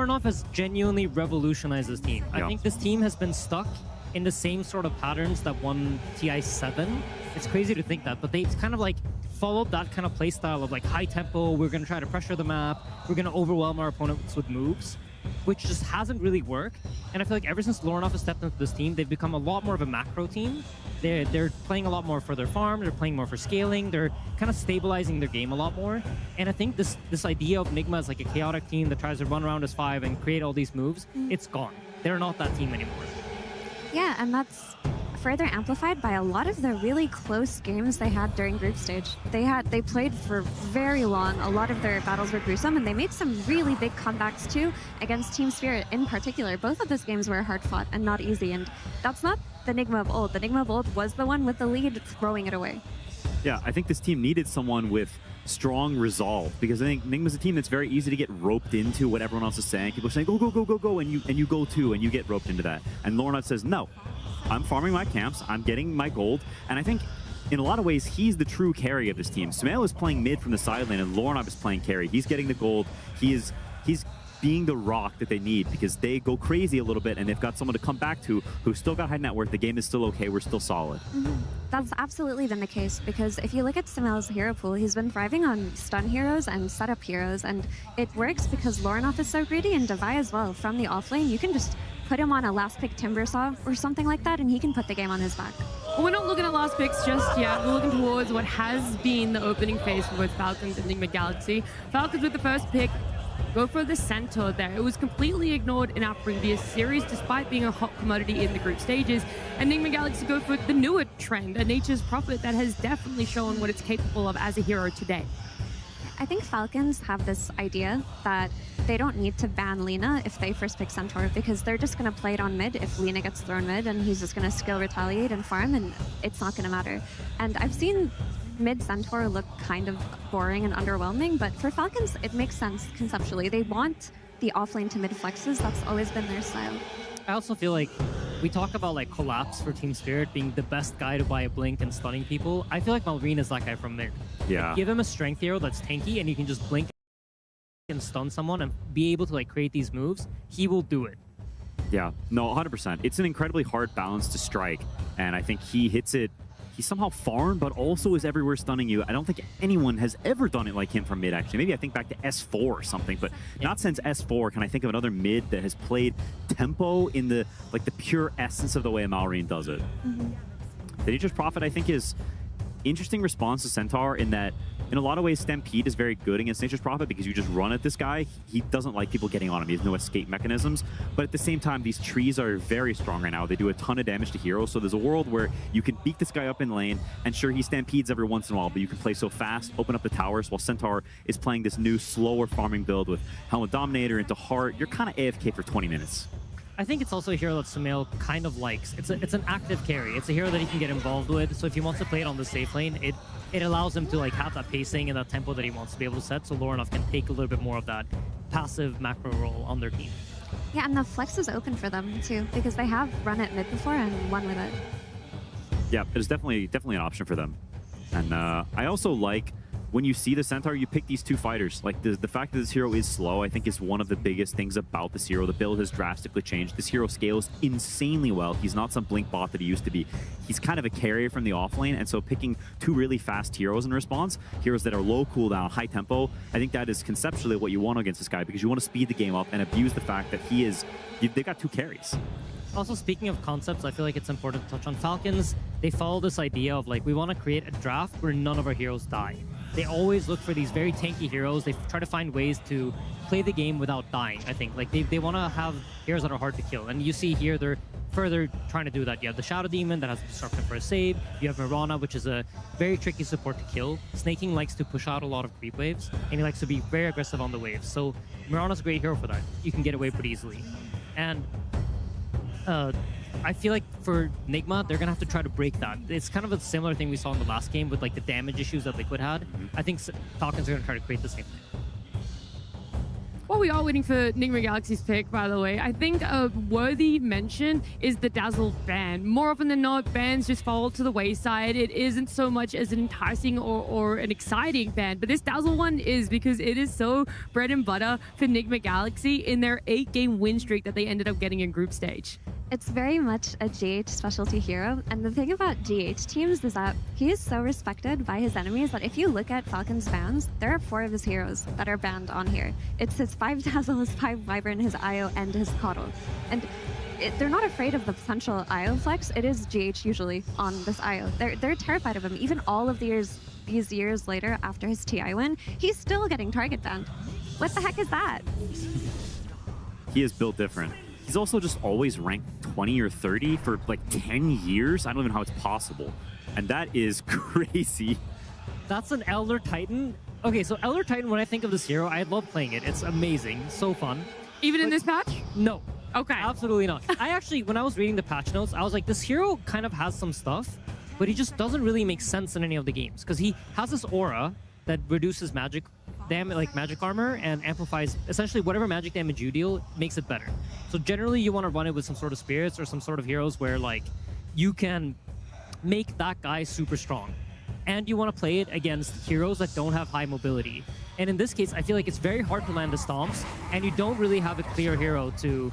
Lorinov has genuinely revolutionized this team. I think this team has been stuck in the same sort of patterns that won TI7. It's crazy to think that, but they've kind of like followed that kind of play style of like high tempo, we're going to try to pressure the map, we're going to overwhelm our opponents with moves, which just hasn't really worked. And I feel like ever since Lorinov has stepped into this team, they've become a lot more of a macro team. They're playing a lot more for their farm, they're playing more for scaling, they're kind of stabilizing their game a lot more. And I think this idea of NIGMA as like a chaotic team that tries to run around as 5 and create all these moves, it's gone. They're not that team anymore. Yeah, and that's further amplified by a lot of the really close games they had during group stage. They played for very long. A lot of their battles were gruesome, and they made some really big comebacks too against Team Spirit in particular. Both of those games were hard fought and not easy, and that's not the NIGMA of old. The NIGMA of old was the one with the lead throwing it away. Yeah, I think this team needed someone with strong resolve, because I think NIGMA's a team that's very easy to get roped into what everyone else is saying. People are saying, go, go, go, go, go, and you go too, and you get roped into that. And Lorinov says, no, I'm farming my camps, I'm getting my gold, and I think in a lot of ways, he's the true carry of this team. Sumail is playing mid from the side lane, and Lorinov is playing carry. He's getting the gold. He's being the rock that they need, because they go crazy a little bit, and they've got someone to come back to who's still got high net worth. The game is still okay. We're still solid. That's absolutely been the case, because if you look at Sumail's hero pool, he's been thriving on stun heroes and setup heroes, and it works because Lorinov is so greedy, and Devi as well. From the offlane, you can just put him on a last pick Timbersaw or something like that, and he can put the game on his back. Well, we're not looking at last picks just yet. We're looking towards what has been the opening phase for both Falcons and NIGMA Galaxy. Falcons with the first pick go for the center there. It was completely ignored in our previous series, despite being a hot commodity in the group stages. And NIGMA Galaxy go for the newer trend, a Nature's Prophet that has definitely shown what it's capable of as a hero today. I think Falcons have this idea that they don't need to ban Lina if they first pick Centaur, because they're just going to play it on mid if Lina gets thrown mid, and he's just going to skill retaliate and farm, and it's not going to matter. And I've seen mid Centaur look kind of boring and underwhelming, but for Falcons, it makes sense conceptually. They want the offlane to mid flexes. That's always been their style. I also feel like we talk about like Collapse for Team Spirit being the best guy to buy a blink and stunning people. I feel like Malrine is that guy from mid. Yeah. Like, give him a strength hero that's tanky and you can just blink and stun someone and be able to like create these moves. He will do it. Yeah, no, 100%. It's an incredibly hard balance to strike, and I think he hits it. He's somehow farm, but also is everywhere stunning you. I don't think anyone has ever done it like him from mid, actually. Maybe I think back to S4 or something, but not since S4 can I think of another mid that has played tempo in the pure essence of the way Malrine does it. The Nature's Prophet, I think, is interesting response to Centaur in that, in a lot of ways, Stampede is very good against Nature's Prophet because you just run at this guy. He doesn't like people getting on him. He has no escape mechanisms. But at the same time, these trees are very strong right now. They do a ton of damage to heroes. So there's a world where you can beat this guy up in lane, and sure, he Stampedes every once in a while, but you can play so fast, open up the towers, while Centaur is playing this new, slower farming build with Helmet Dominator into Heart. You're kind of AFK for 20 minutes. I think it's also a hero that Sumail kind of likes. It's an active carry. It's a hero that he can get involved with. So if he wants to play it on the safe lane, it allows him to like have that pacing and that tempo that he wants to be able to set. So Lorinov can take a little bit more of that passive macro role on their team. Yeah, and the flex is open for them too, because they have run it mid before and won with it. Yeah, it's definitely an option for them. And I also like when you see the Centaur, you pick these two fighters. Like the fact that this hero is slow, I think, is one of the biggest things about this hero. The build has drastically changed. This hero scales insanely well. He's not some blink bot that he used to be. He's kind of a carrier from the offlane, and so picking two really fast heroes in response, heroes that are low cooldown, high tempo, I think that is conceptually what you want against this guy, because you want to speed the game up and abuse the fact that they've got two carries. Also, speaking of concepts, I feel like it's important to touch on Falcons. They follow this idea of like, we want to create a draft where none of our heroes die. They always look for these very tanky heroes. They try to find ways to play the game without dying, I think. Like they want to have heroes that are hard to kill. And you see here, they're further trying to do that. You have the Shadow Demon that has Disruption for a save. You have Mirana, which is a very tricky support to kill. Snaking likes to push out a lot of creep waves, and he likes to be very aggressive on the waves. So Mirana's a great hero for that. You can get away pretty easily. And I feel like for NIGMA, they're going to have to try to break that. It's kind of a similar thing we saw in the last game with like the damage issues that Liquid had. I think Falcons are going to try to create the same thing. While we are waiting for NIGMA Galaxy's pick, by the way, I think a worthy mention is the Dazzle ban. More often than not, bans just fall to the wayside. It isn't so much as an enticing or an exciting ban, but this Dazzle one is, because it is so bread and butter for NIGMA Galaxy in their 8-game win streak that they ended up getting in group stage. It's very much a GH specialty hero, and the thing about GH teams is that he is so respected by his enemies that if you look at Falcon's bans, there are 4 of his heroes that are banned on here. It's his 5 Dazzle, his 5 Vibrant, his IO, and his Coddle. And they're not afraid of the potential IO flex. It is GH usually on this IO. They're terrified of him. Even all of these years later after his TI win, he's still getting target banned. What the heck is that? He is built different. He's also just always ranked 20 or 30 for like 10 years. I don't even know how it's possible. And that is crazy. That's an Elder Titan. Okay, so Elder Titan, when I think of this hero, I love playing it. It's amazing, so fun. Even in this patch? No. Okay. Absolutely not. I actually, when I was reading the patch notes, I was like, this hero kind of has some stuff, but he just doesn't really make sense in any of the games. Because he has this aura that reduces magic damage, like magic armor, and amplifies essentially whatever magic damage you deal, makes it better. So generally you want to run it with some sort of spirits or some sort of heroes where like you can make that guy super strong. And you want to play it against heroes that don't have high mobility. And in this case, I feel like it's very hard to land the stomps, and you don't really have a clear hero to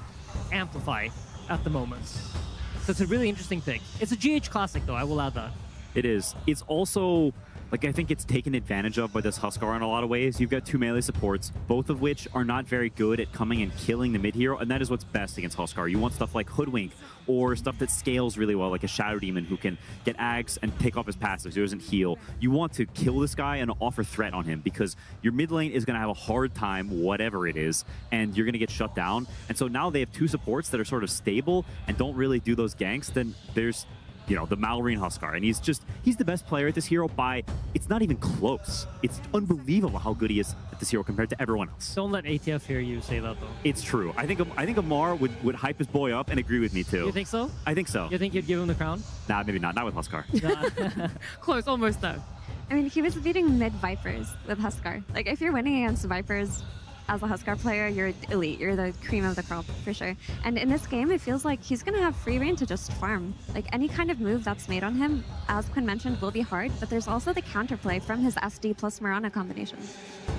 amplify at the moment. So it's a really interesting pick. It's a GH classic though, I will add that. It is. It's also, like, I think it's taken advantage of by this Huskar in a lot of ways. You've got 2 melee supports, both of which are not very good at coming and killing the mid hero, and that is what's best against Huskar. You want stuff like Hoodwink, or stuff that scales really well, like a Shadow Demon who can get Ags and take off his passive so he doesn't heal. You want to kill this guy and offer threat on him, because your mid lane is going to have a hard time, whatever it is, and you're going to get shut down. And so now they have 2 supports that are sort of stable and don't really do those ganks. Then there's, you know, the Malrine Huskar, and he's the best player at this hero by, it's not even close. It's unbelievable how good he is at this hero compared to everyone else. Don't let ATF hear you say that though. It's true. I think Amar would hype his boy up and agree with me too. You think so? I think so. You think you'd give him the crown? Nah, maybe not. Not with Huskar. Close, almost though. I mean, he was beating mid Vipers with Huskar. Like, if you're winning against Vipers as a Huskar player, you're elite. You're the cream of the crop, for sure. And in this game, it feels like he's going to have free reign to just farm. Like, any kind of move that's made on him, as Quinn mentioned, will be hard, but there's also the counterplay from his SD plus Mirana combination.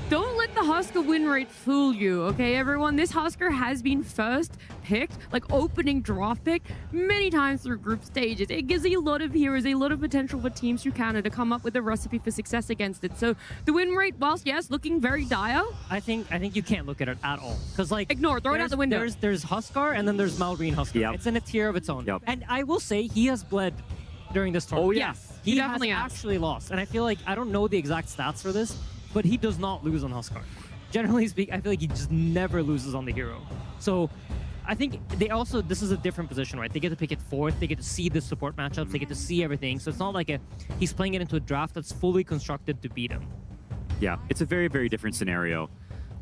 Don't let the Huskar win rate fool you, okay, everyone? This Huskar has been first picked, like opening draft pick, many times through group stages. It gives a lot of heroes, a lot of potential for teams through Canada to come up with a recipe for success against it. So the win rate, whilst yes, looking very dire, I think you can't look at it at all, because like ignore, throw it out the window. There's Huskar and then there's Malrine Huskar. Yep. It's in a tier of its own. Yep. And I will say he has bled during this tournament. Oh yeah. Yes, He definitely has actually lost, and I feel like I don't know the exact stats for this, but he does not lose on Huskar. Generally speaking, I feel like he just never loses on the hero. So I think this is a different position, right? They get to pick it 4th, they get to see the support matchups, they get to see everything. So it's not like he's playing it into a draft that's fully constructed to beat him. Yeah, it's a very, very different scenario.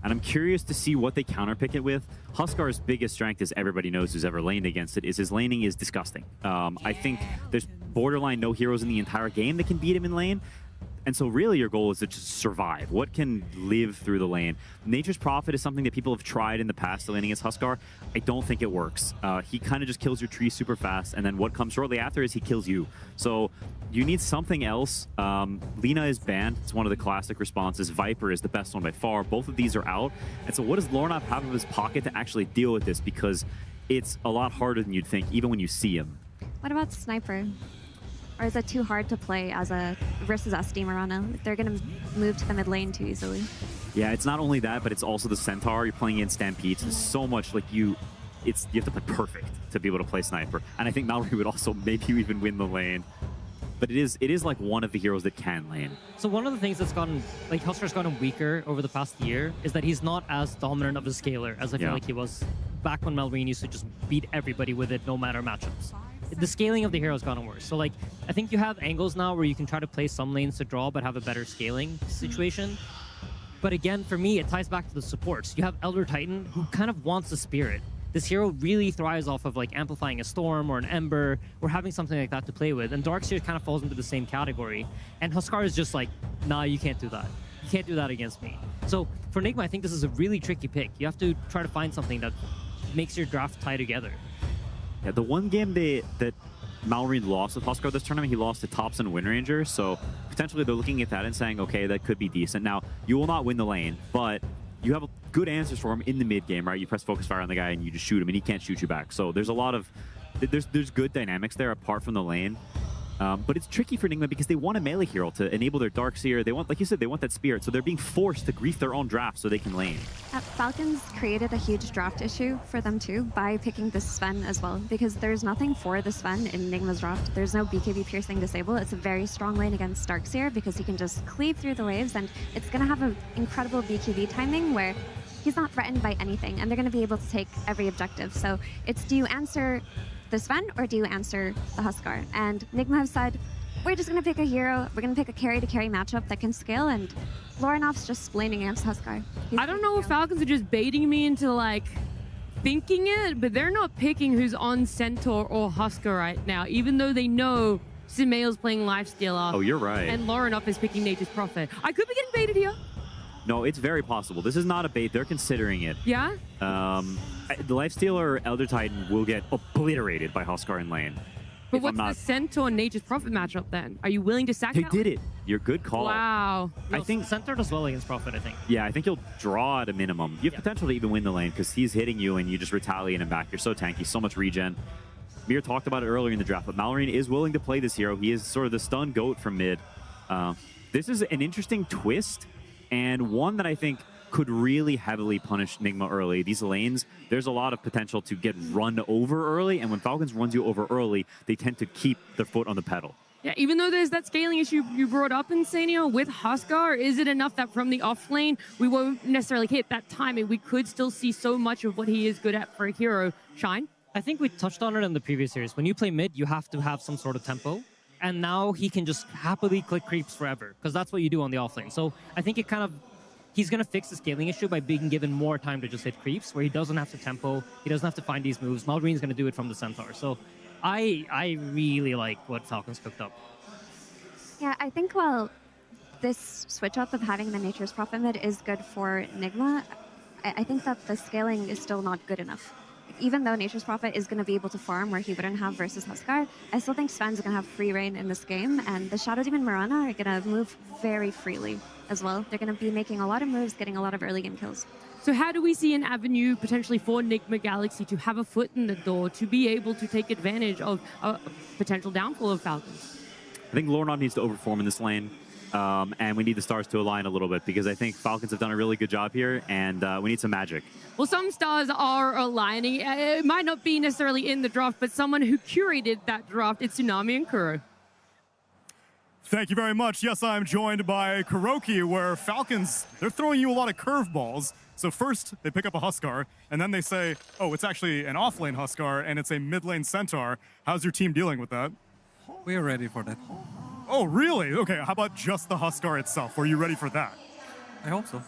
And I'm curious to see what they counterpick it with. Huskar's biggest strength, as everybody knows who's ever laned against it, is his laning is disgusting. I think there's borderline no heroes in the entire game that can beat him in lane. And so really your goal is to just survive. What can live through the lane? Nature's Prophet is something that people have tried in the past to lane against Huskar. I don't think it works. He kind of just kills your tree super fast, and then what comes shortly after is he kills you. So you need something else. Lina is banned. It's one of the classic responses. Viper is the best one by far. Both of these are out. And so what does Lornov have in his pocket to actually deal with this? Because it's a lot harder than you'd think, even when you see him. What about Sniper? Or is it too hard to play as a versus SD Mirana? They're going to move to the mid lane too easily. Yeah, it's not only that, but it's also the Centaur. You're playing in Stampedes. There's so much, like, you have to play perfect to be able to play Sniper. And I think Mallory would also maybe even win the lane. But it is like one of the heroes that can lane. So one of the things that's gotten, like, Huskar's gotten weaker over the past year is that he's not as dominant of a scaler as I feel like he was back when Malrine used to just beat everybody with it, no matter matchups. The scaling of the hero has gotten worse. So, like, I think you have angles now where you can try to play some lanes to draw, but have a better scaling situation. But again, for me, it ties back to the supports. You have Elder Titan, who kind of wants a spirit. This hero really thrives off of, like, amplifying a Storm or an Ember, or having something like that to play with. And Darkseer kind of falls into the same category. And Huskar is just like, nah, you can't do that. can't do that against me. So for NIGMA, I think this is a really tricky pick. You have to try to find something that makes your draft tie together. Yeah, the one game that Mallory lost with Huskar this tournament, he lost to Tops and Windranger, so potentially they're looking at that and saying, okay, that could be decent. Now, you will not win the lane, but you have good answers for him in the mid game, right? You press focus fire on the guy and you just shoot him and he can't shoot you back. So there's a lot of, there's good dynamics there apart from the lane. But it's tricky for NIGMA because they want a melee hero to enable their Darkseer. They want, like you said, they want that spirit. So they're being forced to grief their own draft so they can lane. Falcons created a huge draft issue for them too by picking the Sven as well, because there's nothing for the Sven in NIGMA's draft. There's no BKB piercing disable. It's a very strong lane against Darkseer because he can just cleave through the waves, and it's going to have an incredible BKB timing where he's not threatened by anything, and they're going to be able to take every objective. So it's, do you answer the Sven or do you answer the Huskar? And NIGMA have said, we're just going to pick a hero, we're going to pick a carry-to-carry matchup that can scale, and Lorinoff's just laning against Huskar. I don't know if Falcons are just baiting me into like thinking it, but they're not picking who's on Centaur or Huskar right now, even though they know Sumail's playing Lifestealer. Oh, you're right. And Lorinoff is picking Nature's Prophet. I could be getting baited here. No, it's very possible. This is not a bait. They're considering it. Yeah? The Lifestealer Elder Titan will get obliterated by Huskar in lane. But what's the Centaur Nature's Prophet matchup then? Are you willing to sack They that did one? it. You're good call. Wow. I think Centaur does well against Prophet, I think. Yeah, I think you'll draw at a minimum. You have potential to even win the lane because he's hitting you and you just retaliate him back. You're so tanky, so much regen. Mir talked about it earlier in the draft, but Mallory is willing to play this hero. He is sort of the stun goat from mid. This is an interesting twist and one that I think could really heavily punish NIGMA early. These lanes, there's a lot of potential to get run over early, and when Falcons runs you over early, they tend to keep their foot on the pedal. Yeah, even though there's that scaling issue you brought up, Insanio, with Huskar, is it enough that from the off lane, we won't necessarily hit that timing? We could still see so much of what he is good at for a hero shine? I think we touched on it in the previous series. When you play mid, you have to have some sort of tempo. And now he can just happily click creeps forever, because that's what you do on the offlane. So I think it kind of, he's going to fix the scaling issue by being given more time to just hit creeps, where he doesn't have to tempo, he doesn't have to find these moves. Malgreen's going to do it from the Centaur. So I really like what Falcons cooked up. Yeah, I think while this switch up of having the Nature's Prophet mid is good for NIGMA, I think that the scaling is still not good enough. Even though Nature's Prophet is going to be able to farm where he wouldn't have versus Huskar, I still think Sven's going to have free reign in this game, and the Shadow Demon Mirana are going to move very freely as well. They're going to be making a lot of moves, getting a lot of early game kills. So how do we see an avenue potentially for NIGMA Galaxy to have a foot in the door, to be able to take advantage of a potential downfall of Falcons? I think Lornov needs to overperform in this lane, and we need the stars to align a little bit because I think Falcons have done a really good job here, and we need some magic. Well, some stars are aligning. It might not be necessarily in the draft, but someone who curated that draft, it's Tsunami and Kuro. Thank you very much. Yes, I'm joined by Kuroki, where Falcons, they're throwing you a lot of curveballs. So first, they pick up a Huskar, and then they say, oh, it's actually an off-lane Huskar, and it's a mid-lane Centaur. How's your team dealing with that? We're ready for that. Oh, really? Okay, how about just the Huskar itself? Were you ready for that? I hope so.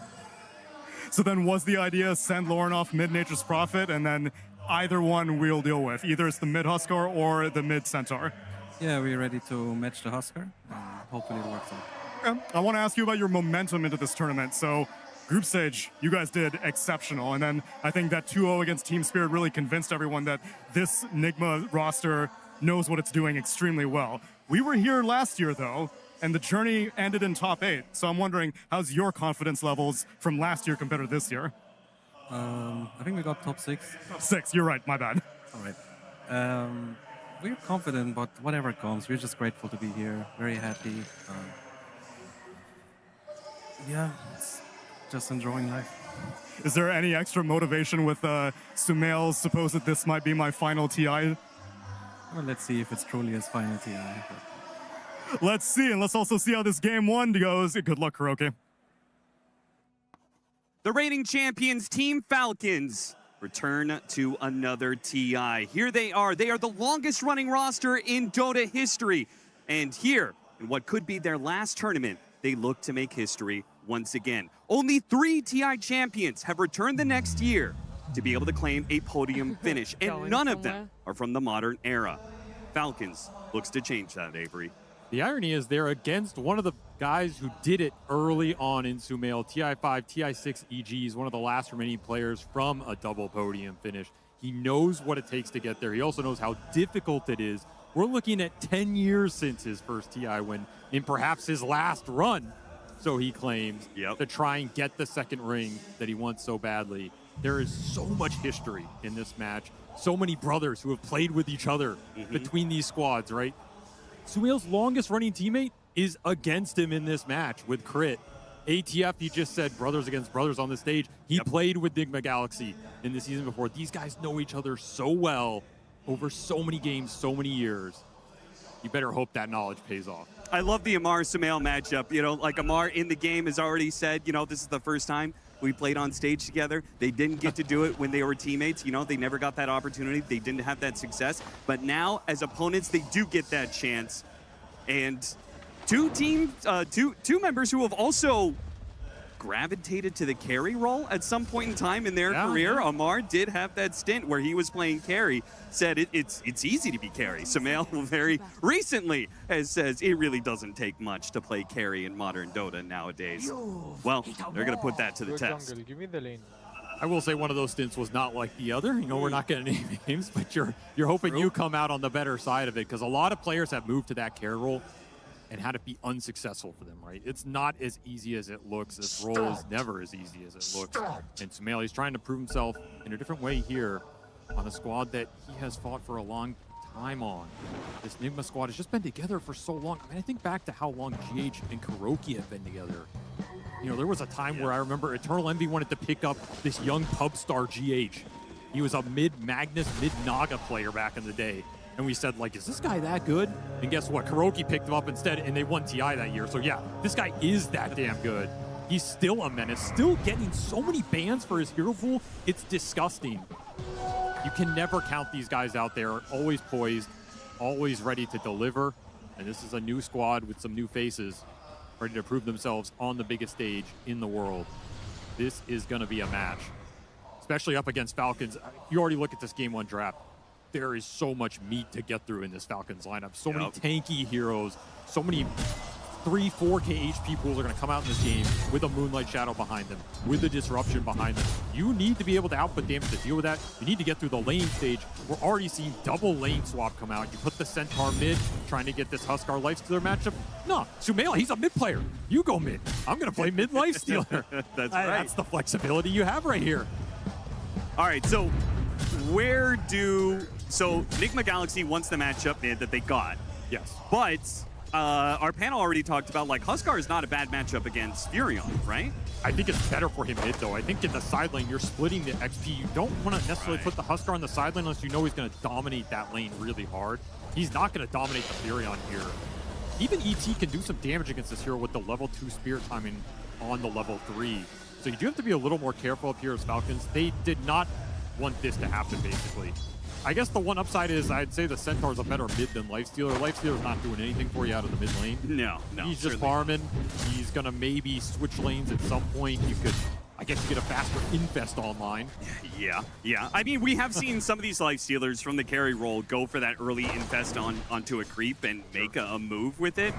So then was the idea send Lorinoff mid-Nature's Prophet, and then either one we'll deal with? Either it's the mid-Huskar or the mid-Centaur? Yeah, we're ready to match the Huskar, and hopefully it works out. I want to ask you about your momentum into this tournament. So group stage, you guys did exceptional. And then I think that 2-0 against Team Spirit really convinced everyone that this NIGMA roster knows what it's doing extremely well. We were here last year, though, and the journey ended in top 8. So I'm wondering, how's your confidence levels from last year compared to this year? I think we got top 6. Top 6, you're right, my bad. All right. We're confident, but whatever comes, we're just grateful to be here, very happy. Yeah, it's just enjoying life. Is there any extra motivation with Sumail? Suppose that this might be my final TI? Well, let's see if it's truly his final TI. Let's see, and let's also see how this game 1 goes. Good luck, Kuroki. The reigning champions, Team Falcons, return to another TI. Here they are. They are the longest running roster in Dota history. And here, in what could be their last tournament, they look to make history once again. Only 3 TI champions have returned the next year to be able to claim a podium finish, and none of them are from the modern era. Falcons looks to change that, Avery. The irony is they're against one of the guys who did it early on in Sumail. TI5, TI6 EG is one of the last remaining players from a double podium finish. He knows what it takes to get there. He also knows how difficult it is. We're looking at 10 years since his first TI win, in perhaps his last run, so he claims, to try and get the second ring that he wants so badly. There is so much history in this match. So many brothers who have played with each other between these squads, right? Sumail's longest running teammate is against him in this match with Crit. ATF, he just said brothers against brothers on the stage. He played with NIGMA Galaxy in the season before. These guys know each other so well over so many games, so many years. You better hope that knowledge pays off. I love the Amar Sumail matchup. You know, like Amar in the game has already said, you know, this is the first time we played on stage together. They didn't get to do it when they were teammates. You know, they never got that opportunity. They didn't have that success. But now, as opponents, they do get that chance. And two members who have also gravitated to the carry role at some point in time in their career. Amar did have that stint where he was playing carry, said it's easy to be carry. Sumail very recently says it really doesn't take much to play carry in modern Dota nowadays. Well, they're going to put that to the test. Give me the lane. I will say one of those stints was not like the other. You know, we're not going to name names, but you're hoping you come out on the better side of it, because a lot of players have moved to that carry role and had it be unsuccessful for them, right? It's not as easy as it looks. This role is never as easy as it looks. And Sumail, he's trying to prove himself in a different way here on a squad that he has fought for a long time on. This NIGMA squad has just been together for so long. I mean, I think back to how long GH and Kuroki have been together. You know, there was a time where I remember Eternal Envy wanted to pick up this young pub star GH. He was a mid-Magnus, mid-Naga player back in the day. And we said, like, is this guy that good? And guess what? Kuroki picked him up instead, and they won TI that year. So yeah, this guy is that damn good. He's still a menace, still getting so many bans for his hero pool. It's disgusting. You can never count these guys out there. Always poised, always ready to deliver. And this is a new squad with some new faces, ready to prove themselves on the biggest stage in the world. This is going to be a match, especially up against Falcons. You already look at this game one draft. There is so much meat to get through in this Falcons lineup. So many tanky heroes, so many 3-4K HP pools are going to come out in this game with a Moonlight Shadow behind them, with a Disruption behind them. You need to be able to output damage to deal with that. You need to get through the lane stage. We're already seeing double lane swap come out. You put the Centaur mid, trying to get this Huskar Lifestealer matchup. No, Sumail, he's a mid player. You go mid. I'm going to play mid Lifestealer. That's right. That's the flexibility you have right here. All right, so so NIGMA Galaxy wants the matchup mid that they got. Yes. But our panel already talked about, like, Huskar is not a bad matchup against Furion, right? I think it's better for him mid, though. I think in the side lane, you're splitting the XP. You don't want to necessarily put the Huskar on the side lane unless you know he's going to dominate that lane really hard. He's not going to dominate the Furion here. Even ET can do some damage against this hero with the level 2 Spirit timing on the level 3. So you do have to be a little more careful up here as Falcons. They did not want this to happen, basically. I guess the one upside is I'd say the Centaur's a better mid than Lifestealer. Lifestealer's not doing anything for you out of the mid lane. No. He's just farming. He's going to maybe switch lanes at some point. You could, I guess, you get a faster Infest online. Yeah. I mean, we have seen some of these Lifestealers from the carry role go for that early Infest onto a creep and make a move with it.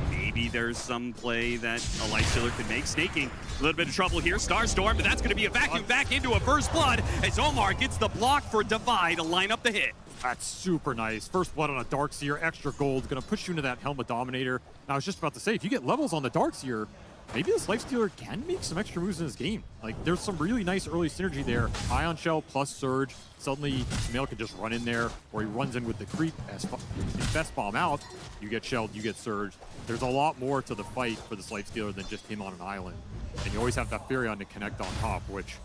Maybe there's some play that a Lifestealer could make. Snaking, a little bit of trouble here. Starstorm, but that's going to be a vacuum back into a First Blood as Omar gets the block for Divide to line up the hit. That's super nice. First Blood on a Darkseer, extra gold, going to push you into that Helmet Dominator. And I was just about to say, if you get levels on the Darkseer, maybe this Lifestealer can make some extra moves in this game. Like, there's some really nice early synergy there. Ion Shell plus Surge. Suddenly, Sumail can just run in there, or he runs in with the creep. Infest Bomb out, you get shelled, you get Surge. There's a lot more to the fight for this Lifestealer than just him on an island. And you always have that Furion to connect on top, which,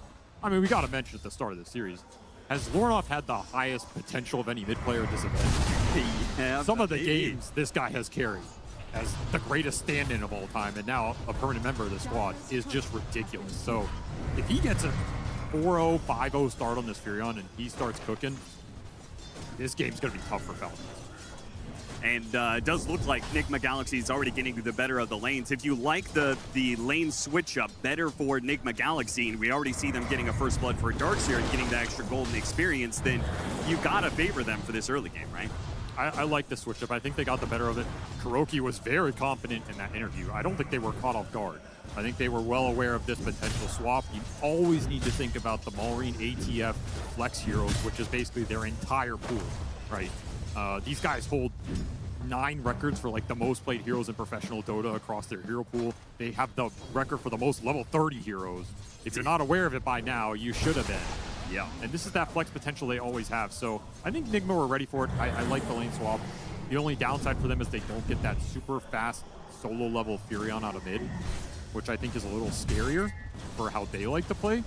I mean, we got to mention at the start of the series. Has Lornoff had the highest potential of any mid player at this event? Some of the games this guy has carried as the greatest stand-in of all time, and now a permanent member of the squad, is just ridiculous. So if he gets a 4-0, 5-0 start on this Furion and he starts cooking, this game's going to be tough for Falcon. And it does look like NIGMA Galaxy is already getting the better of the lanes. If you like the lane switch-up better for NIGMA Galaxy, and we already see them getting a First Blood for Darkseer and getting the extra golden experience, then you got to favor them for this early game, right? I like the switch up. I think they got the better of it. Kuroki was very confident in that interview. I don't think they were caught off guard. I think they were well aware of this potential swap. You always need to think about the Maureen ATF Flex Heroes, which is basically their entire pool, right? These guys hold 9 records for like the most played heroes in professional Dota across their hero pool. They have the record for the most level 30 heroes. If you're not aware of it by now, you should have been. Yeah, and this is that flex potential they always have. So I think NIGMA were ready for it. I like the lane swap. The only downside for them is they don't get that super fast solo level Furion out of mid, which I think is a little scarier for how they like to play.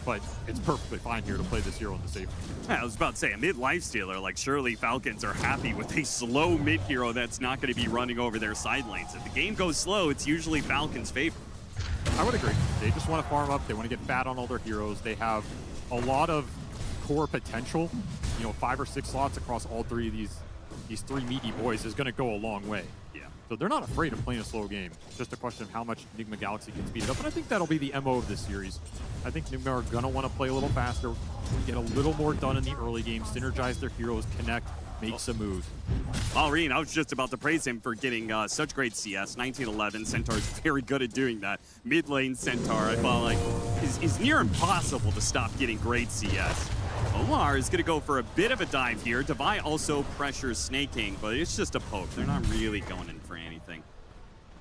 But it's perfectly fine here to play this hero in the safe. Yeah, I was about to say, a mid lifestealer, like surely Falcons are happy with a slow mid hero that's not going to be running over their side lanes. If the game goes slow, it's usually Falcons' favor. I would agree. They just want to farm up. They want to get fat on all their heroes. They have a lot of core potential. You know, 5 or 6 slots across all 3 of these 3 meaty boys is going to go a long way. Yeah. So they're not afraid of playing a slow game. It's just a question of how much NIGMA Galaxy can speed it up. And I think that'll be the MO of this series. I think NIGMA are going to want to play a little faster, get a little more done in the early game, synergize their heroes, connect, make some moves. Maureen, I was just about to praise him for getting such great CS. 1911, Centaur's very good at doing that. Mid lane Centaur, I felt like, is near impossible to stop getting great CS. Omar is going to go for a bit of a dive here. Devi also pressures Snaking, but it's just a poke. They're not really going in for anything.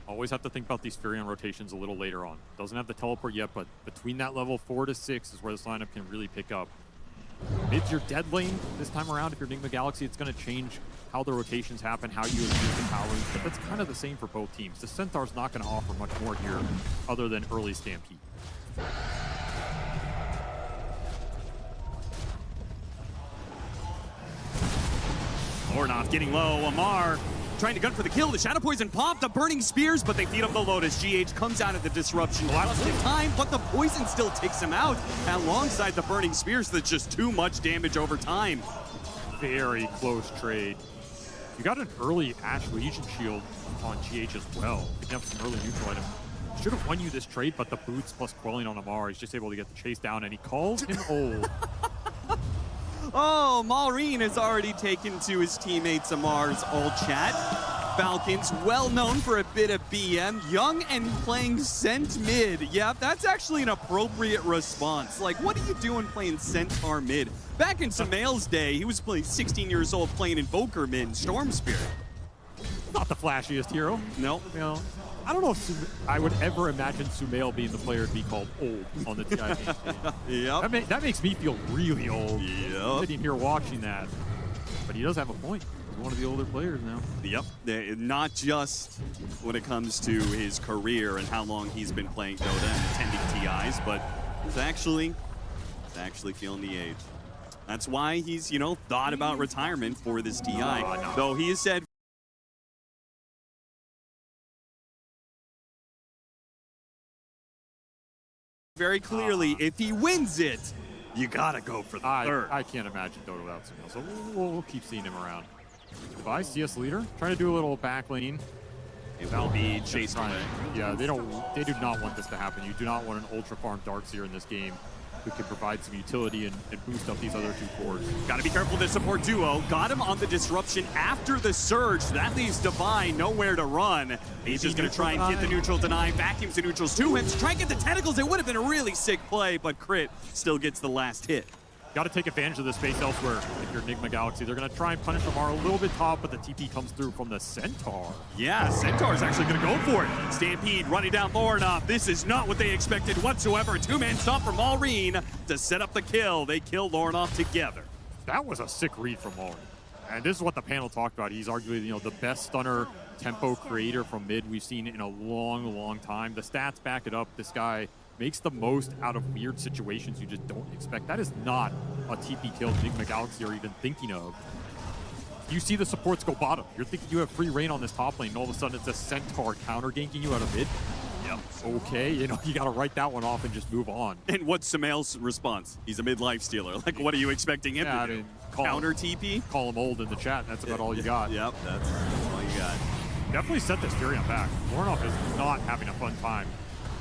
Always have to think about these Furion rotations a little later on. Doesn't have the teleport yet, but between that level 4 to 6 is where this lineup can really pick up. Mid's your dead lane this time around. If you're NIGMA Galaxy, it's going to change how the rotations happen, how you use the powers, but that's kind of the same for both teams. The Centaur's not going to offer much more here other than early Stampede. Ornoff getting low. Amar trying to gun for the kill. The Shadow Poison popped. The Burning Spears, but they feed him the Lotus. GH comes out of the disruption. Just in time, but the Poison still takes him out alongside the Burning Spears. That's just too much damage over time. Very close trade. You got an early Ash Legion shield on GH as well. Picking up some early neutral item. Should have won you this trade, but the boots plus quelling on Amar, he's just able to get the chase down, and he calls him old. Oh, Maureen has already taken to his teammates Amar's old chat. Falcons, well known for a bit of BM, young and playing Cent mid. Yeah, that's actually an appropriate response. Like, what are you doing playing Centaur mid? Back in Sumail's day, he was playing 16 years old playing Invoker mid in Storm Spirit. Not the flashiest hero. No. You know, I don't know if I would ever imagine Sumail being the player to be called old on the TI main stage. Yep. That makes me feel really old. Yep. Sitting here watching that. But he does have a point. He's one of the older players now. Yep. Not just when it comes to his career and how long he's been playing Dota and attending TIs, but he's actually feeling the age. That's why he's, you know, thought about retirement for this TI. No. Though he has said very clearly, if he wins it, you gotta go for the third. I can't imagine Dota without Sumail, so we'll keep seeing him around. Device, CS leader, trying to do a little back lane. It will be chased away. Yeah, they do not want this to happen. You do not want an ultra farm Darkseer in this game who can provide some utility and boost up these other 2 cores. Gotta be careful, the support duo. Got him on the disruption after the surge. That leaves Divine nowhere to run. He's just gonna try and get the neutral deny, vacuums the neutrals to him, to try and get the tentacles. It would have been a really sick play, but Crit still gets the last hit. Got to take advantage of the space elsewhere if you're NIGMA Galaxy. They're going to try and punish Amar a little bit top, but the TP comes through from the Centaur. Yeah, Centaur's actually going to go for it. Stampede running down Lornoff. This is not what they expected whatsoever. A 2-man stop from Maureen to set up the kill. They kill Lornoff together. That was a sick read from Maureen. And this is what the panel talked about. He's arguably, you know, the best stunner tempo creator from mid we've seen in a long, long time. The stats back it up. This guy makes the most out of weird situations you just don't expect. That is not a TP kill NIGMA Galaxy are even thinking of. You see the supports go bottom. You're thinking you have free reign on this top lane, and all of a sudden it's a Centaur counter ganking you out of mid. Yep. Okay, you know, you got to write that one off and just move on. And what's Sumail's response? He's a mid-life stealer. Like, what are you expecting him to do? Counter TP? Call him old in the chat. That's about all you got. Yep, that's all you got. Definitely set this Furion back. Lornoff is not having a fun time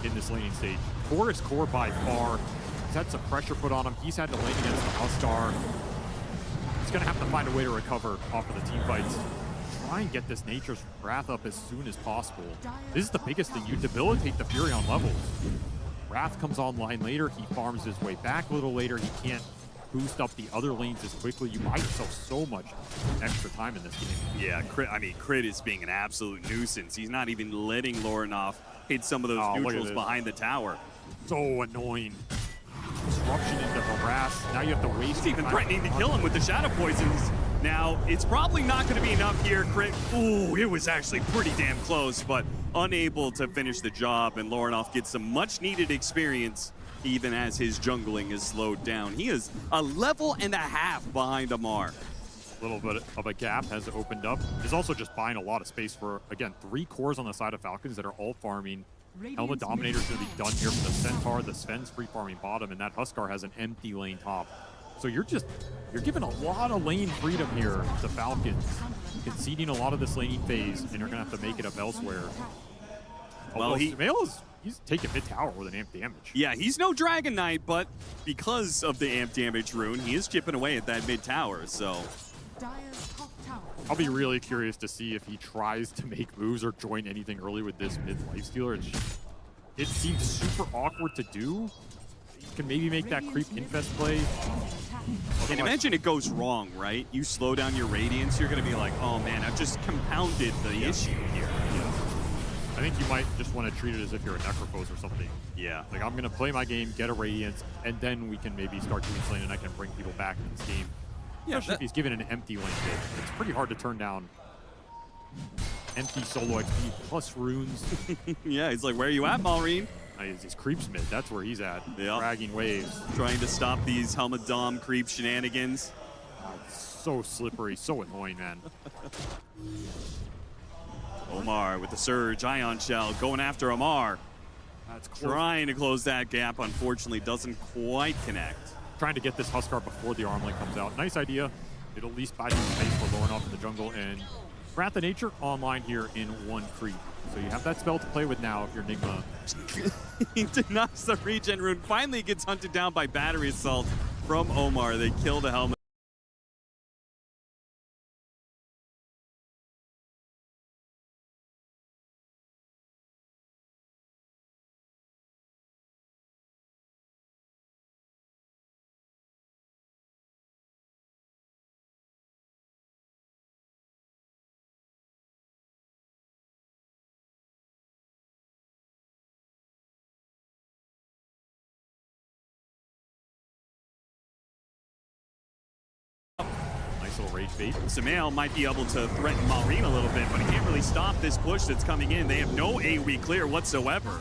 in this laning stage. Core is core by far. He's had some pressure put on him. He's had to lane against the Huskar. He's going to have to find a way to recover off of the team fights. Try and get this Nature's Wrath up as soon as possible. This is the biggest thing. You debilitate the Fury on levels. Wrath comes online later. He farms his way back a little later. He can't boost up the other lanes as quickly. You buy yourself so much extra time in this game. Yeah, Crit is being an absolute nuisance. He's not even letting Lorinoff hit some of those neutrals behind the tower. So annoying. Disruption into harass. Now you have to waste. He's even threatening to kill him with the Shadow Poisons. Now, it's probably not going to be enough here, Crit. Ooh, it was actually pretty damn close, but unable to finish the job, and Lorinoff gets some much-needed experience even as his jungling is slowed down. He is a level and a half behind Amar. A little bit of a gap has opened up. He's also just buying a lot of space for, again, 3 cores on the side of Falcons that are all farming. Helmet Dominator's going to be done here for the Centaur. The Sven's free farming bottom, and that Huskar has an empty lane top. So you're giving a lot of lane freedom here to Falcons, conceding a lot of this laning phase, and you're going to have to make it up elsewhere. Well, he's taking mid tower with an amp damage. Yeah, he's no Dragon Knight, but because of the amp damage rune, he is chipping away at that mid tower, so. I'll be really curious to see if he tries to make moves or join anything early with this mid lifestealer. It seems super awkward to do. You can maybe make that creep infest play. And imagine it goes wrong, right? You slow down your Radiance, you're going to be like, oh man, I've just compounded the issue here. I think you might just want to treat it as if you're a Necrophos or something. Yeah. Like, I'm going to play my game, get a Radiance, and then we can maybe start doing something and I can bring people back in this game. Yeah, especially if he's given an empty lane bit. It's pretty hard to turn down empty solo XP plus runes. Yeah, he's like, where are you at, Maureen? He's creeps mid. That's where he's at. Yep. Dragging waves. Trying to stop these Helmet Dom creep shenanigans. So slippery, so annoying, man. Omar with the Surge, Ion Shell, going after Amar. That's close. Trying to close that gap, unfortunately doesn't quite connect. Trying to get this Huskar before the arm link comes out. Nice idea. It'll at least buy some space for Lorinoff in the jungle, and Wrath of Nature online here in 1 creep. So you have that spell to play with now if you're NIGMA. He denies the regen rune. Finally gets hunted down by Battery Assault from Omar. They kill the Helmet. Little rage bait. Samael might be able to threaten Maureen a little bit, but he can't really stop this push that's coming in. They have no AoE clear whatsoever.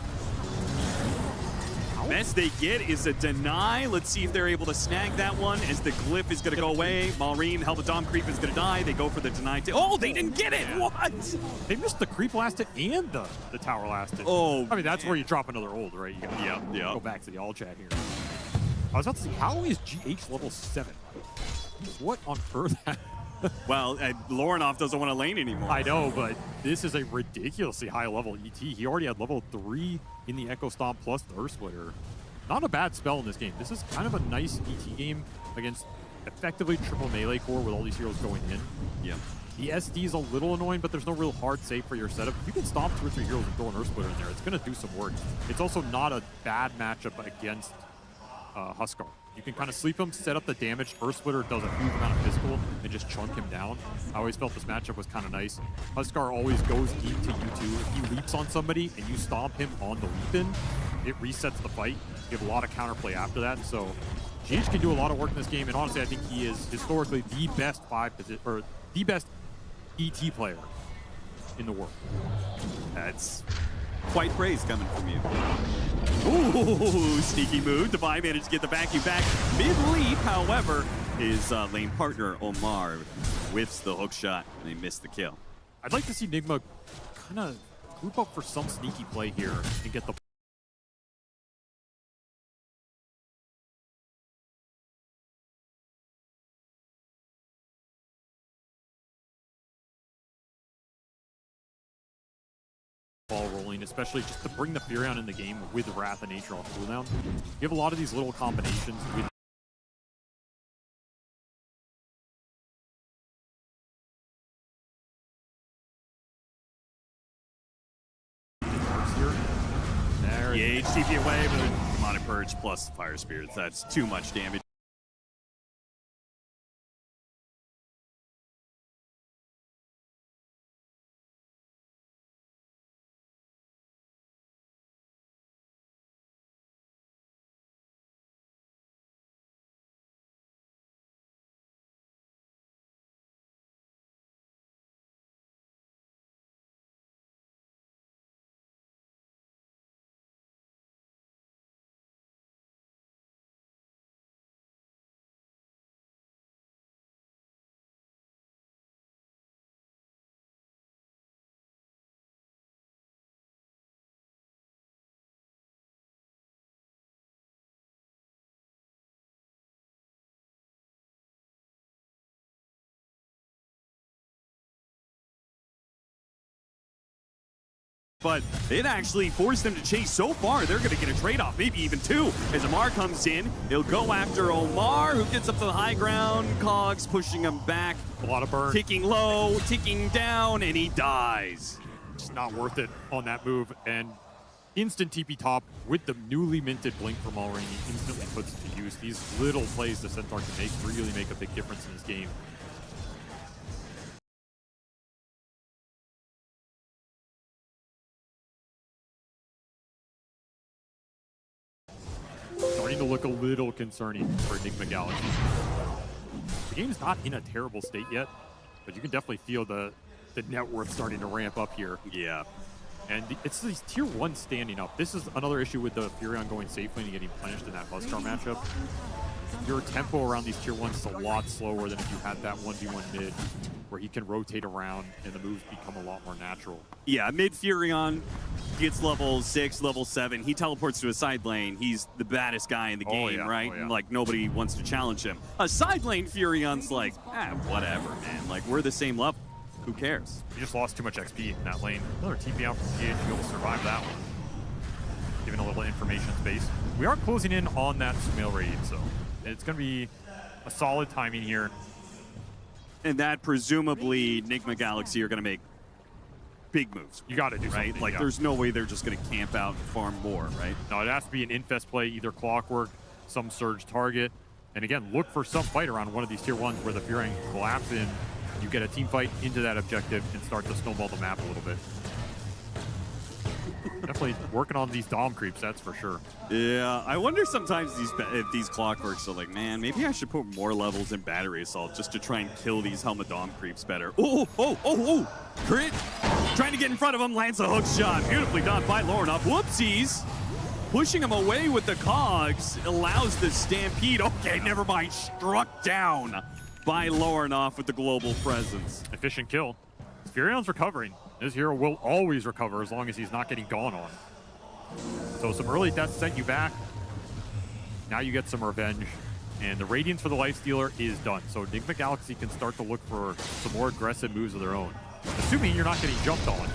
Best they get is a deny. Let's see if they're able to snag that one as the glyph is going to go away. Maureen, Helmet Dom creep is going to die. They go for the deny. Oh, they didn't get it. What? They missed the creep lasted and the tower lasted. Oh, I mean, that's where you drop another ult, right? You gotta go back to the all chat here. I was about to say, how is GH level 7? What on earth? Well, Lorinoff doesn't want to lane anymore. I know, but this is a ridiculously high level ET. He already had level 3 in the Echo Stomp plus the Earth Splitter. Not a bad spell in this game. This is kind of a nice ET game against effectively triple melee core with all these heroes going in. Yeah. The SD is a little annoying, but there's no real hard save for your setup. If you can stomp 2 or 3 heroes and throw an Earth Splitter in there, it's going to do some work. It's also not a bad matchup against Huskar. You can kind of sleep him, set up the damage. Earth Splitter does a huge amount of physical and just chunk him down. I always felt this matchup was kind of nice. Huskar always goes deep to you two. If he leaps on somebody and you stomp him on the leap in, it resets the fight. You have a lot of counterplay after that. So GH can do a lot of work in this game, and honestly, I think he is historically the best the best ET player in the world. That's quite praise coming from you. Ooh, sneaky move. Divine managed to get the vacuum back mid-leap. However, his lane partner, Omar, whiffs the hook shot, and they miss the kill. I'd like to see NIGMA kind of group up for some sneaky play here and get the ball rolling, especially just to bring the Furion in the game with Wrath of Nature off cooldown. You have a lot of these little combinations with TP away, but then Demonic Purge plus Fire Spirits. That's too much damage. But it actually forced them to chase so far, they're going to get a trade-off, maybe even two. As Amar comes in, he'll go after Omar, who gets up to the high ground. Cogs pushing him back. A lot of burn. Ticking low, ticking down, and he dies. Just not worth it on that move. And instant TP top with the newly minted Blink from Already instantly puts it to use. These little plays the Centaur can make really make a big difference in this game. Starting to look a little concerning for NIGMA Galaxy. The game's not in a terrible state yet, but you can definitely feel the net worth starting to ramp up here. Yeah. And it's these tier 1 standing up. This is another issue with the Furion going safely and getting punished in that Huskar matchup. Your tempo around these tier 1s is a lot slower than if you had that 1v1 mid, where he can rotate around and the moves become a lot more natural. Yeah, mid Furion gets level 6, level 7. He teleports to a side lane. He's the baddest guy in the game, right? Oh, yeah. And, like, nobody wants to challenge him. A side lane Furion's like, whatever, man. Like, we're the same level. Who cares? You just lost too much XP in that lane. Another TP out from PH, you'll survive that one. Giving a little information space. We are closing in on that Sumail raid, so it's going to be a solid timing here. And that presumably NIGMA Galaxy are going to make big moves. You got to do right? something. Like, yeah. there's no way they're just going to camp out and farm more, right? No, it has to be an infest play, either Clockwork, some surge target. And again, look for some fight around one of these tier 1s where the Furion collapse in. You get a team fight into that objective and start to snowball the map a little bit. Definitely working on these Dom creeps, that's for sure. Yeah, I wonder sometimes if these Clockworks are like, man, maybe I should put more levels in Battery Assault just to try and kill these Helmet Dom creeps better. Oh, crit! Trying to get in front of him, lands a hook shot. Beautifully done by Lornoff. Whoopsies! Pushing him away with the Cogs allows the Stampede. Okay, never mind. Struck down by Lornoff with the global presence. Efficient kill. Furion's recovering. This hero will always recover as long as he's not getting gone on. So some early deaths set you back. Now you get some revenge. And the Radiance for the Lifestealer is done. So NIGMA Galaxy can start to look for some more aggressive moves of their own. Assuming you're not getting jumped on.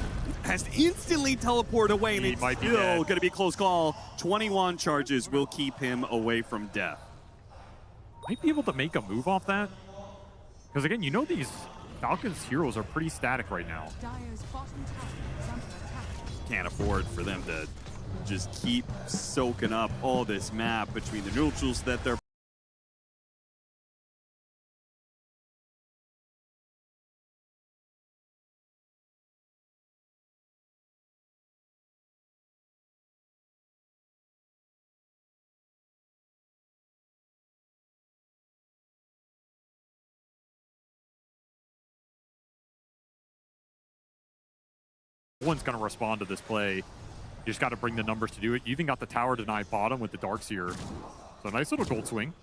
Has instantly teleported away, and it's might be still dead. going to be a close call. 21 charges will keep him away from death. Might be able to make a move off that. Because again, you know these Falcons heroes are pretty static right now. Can't afford for them to just keep soaking up all this map between the neutrals that they're One's going to respond to this play. You just got to bring the numbers to do it. You even got the tower denied bottom with the Darkseer. So nice little gold swing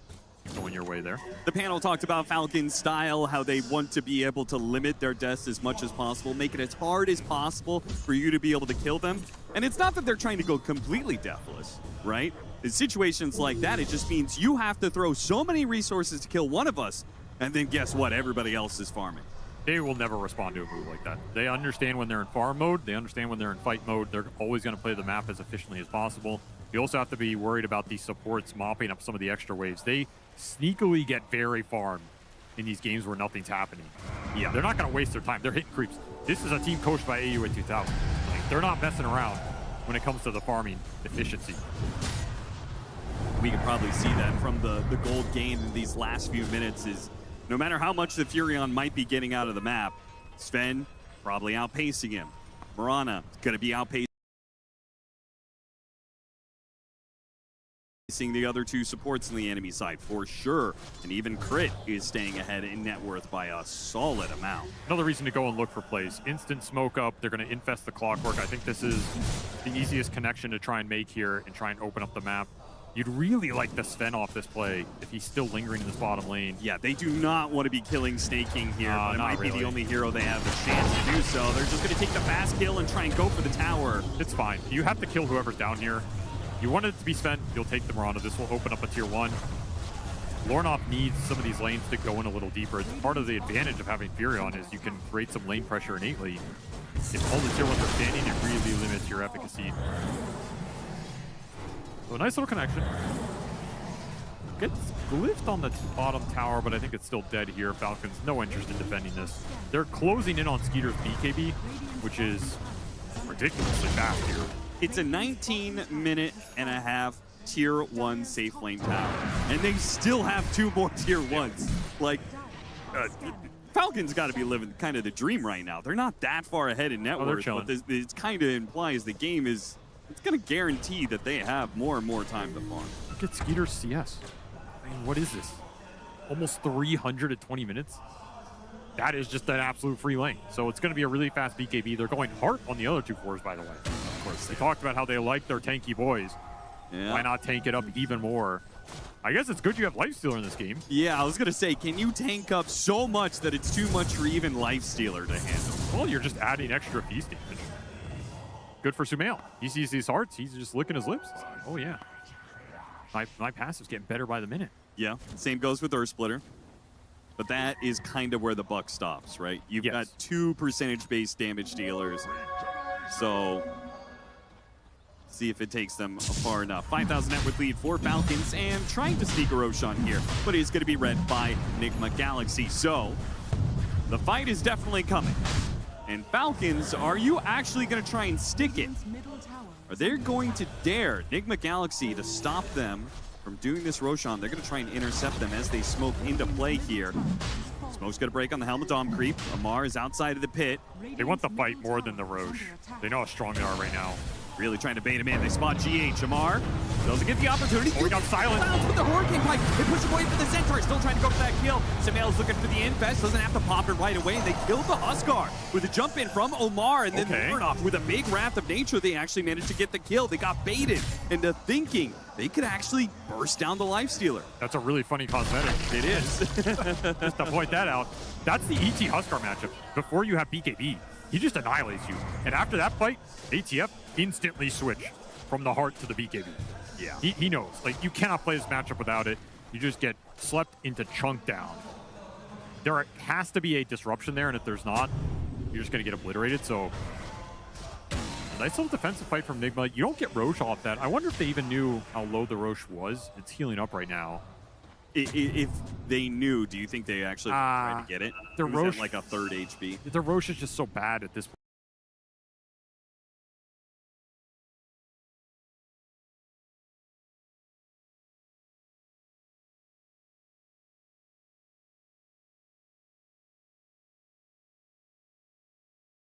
going your way there. The panel talked about Falcon's style, how they want to be able to limit their deaths as much as possible, make it as hard as possible for you to be able to kill them. And it's not that they're trying to go completely deathless, right? In situations like that, it just means you have to throw so many resources to kill one of us, and then guess what? Everybody else is farming. They will never respond to a move like that. They understand when they're in farm mode. They understand when they're in fight mode. They're always going to play the map as efficiently as possible. You also have to be worried about these supports mopping up some of the extra waves. They sneakily get very farmed in these games where nothing's happening. Yeah, they're not going to waste their time. They're hitting creeps. This is a team coached by AU at 2000. Like, they're not messing around. when it comes to the farming efficiency. We can probably see that from the gold gain in these last few minutes is no matter how much the Furion might be getting out of the map, Sven probably outpacing him. Mirana going to be outpacing the other two supports on the enemy side for sure. And even Crit is staying ahead in net worth by a solid amount. Another reason to go and look for plays. Instant smoke up. They're going to infest the clockwork. I think this is the easiest connection to try and make here and try and open up the map. You'd really like the Sven off this play if he's still lingering in this bottom lane. Yeah, they do not want to be killing Snaking here, but it might be really. the only hero they have the chance to do so. They're just going to take the fast kill and try and go for the tower. It's fine. You have to kill whoever's down here. You want it to be Sven, you'll take the Mirana. This will open up a tier 1. Lornoff needs some of these lanes to go in a little deeper. It's part of the advantage of having Furion is you can create some lane pressure innately. If all the tier 1s are standing, it really limits your efficacy. So a nice little connection. Gets glyphed on the bottom tower, but I think it's still dead here. Falcons, no interest in defending this. They're closing in on Skeeter's BKB, which is ridiculously fast here. It's a 19-minute-and-a-half tier 1 safe lane tower, and they still have 2 more tier 1s. Like, Falcons got to be living kind of the dream right now. They're not that far ahead in net worth, but this kind of implies the game is it's going to guarantee that they have more and more time to farm. Look at Skeeter's CS. I mean, what is this? Almost 320 minutes? That is just an absolute free lane. So it's going to be a really fast BKB. They're going hard on the other 2 cores, by the way. Of course, they talked about how they like their tanky boys. Yeah. Why not tank it up even more? I guess it's good you have Lifestealer in this game. Yeah, I was going to say, can you tank up so much that it's too much for even Lifestealer to handle? Well, you're just adding extra feast damage. Good for Sumail. He sees these hearts. He's just licking his lips. Oh, yeah. My passive's getting better by the minute. Yeah, same goes with Earth Splitter. But that is kind of where the buck stops, right? You've got 2 percentage-based damage dealers. So, see if it takes them far enough. 5,000 net worth lead for Falcons, and trying to sneak a Roshan here, but it's going to be read by NIGMA Galaxy. So, the fight is definitely coming. And Falcons, are you actually going to try and stick it? Are they going to dare NIGMA Galaxy to stop them from doing this Roshan? They're going to try and intercept them as they smoke into play here. Smoke's going to break on the Helmet Dom creep. Amar is outside of the pit. They want the fight more than the Roche. They know how strong they are right now. Really trying to bait him in. They spot GH. Amar doesn't get the opportunity. Oh, he got silent. Clouds with the Hurricane Pike. They push away for the Centaur. Still trying to go for that kill. Sumail's looking for the infest. Doesn't have to pop it right away. And they killed the Huskar with a jump in from Omar. And then Lornoff with a big Wrath of Nature. They actually managed to get the kill. They got baited into thinking they could actually burst down the Lifestealer. That's a really funny cosmetic. It is. Just to point that out. That's the ET Huskar matchup. Before you have BKB, he just annihilates you. And after that fight, ATF instantly switch from the heart to the BKB. Yeah. He knows. Like, you cannot play this matchup without it. You just get slept into chunk down. There has to be a disruption there, and if there's not, you're just going to get obliterated. So, a nice little defensive fight from NIGMA. You don't get Roche off that. I wonder if they even knew how low the Roche was. It's healing up right now. If they knew, do you think they actually tried to get it? The Roche, at like a 3rd HP. The Roche is just so bad at this point.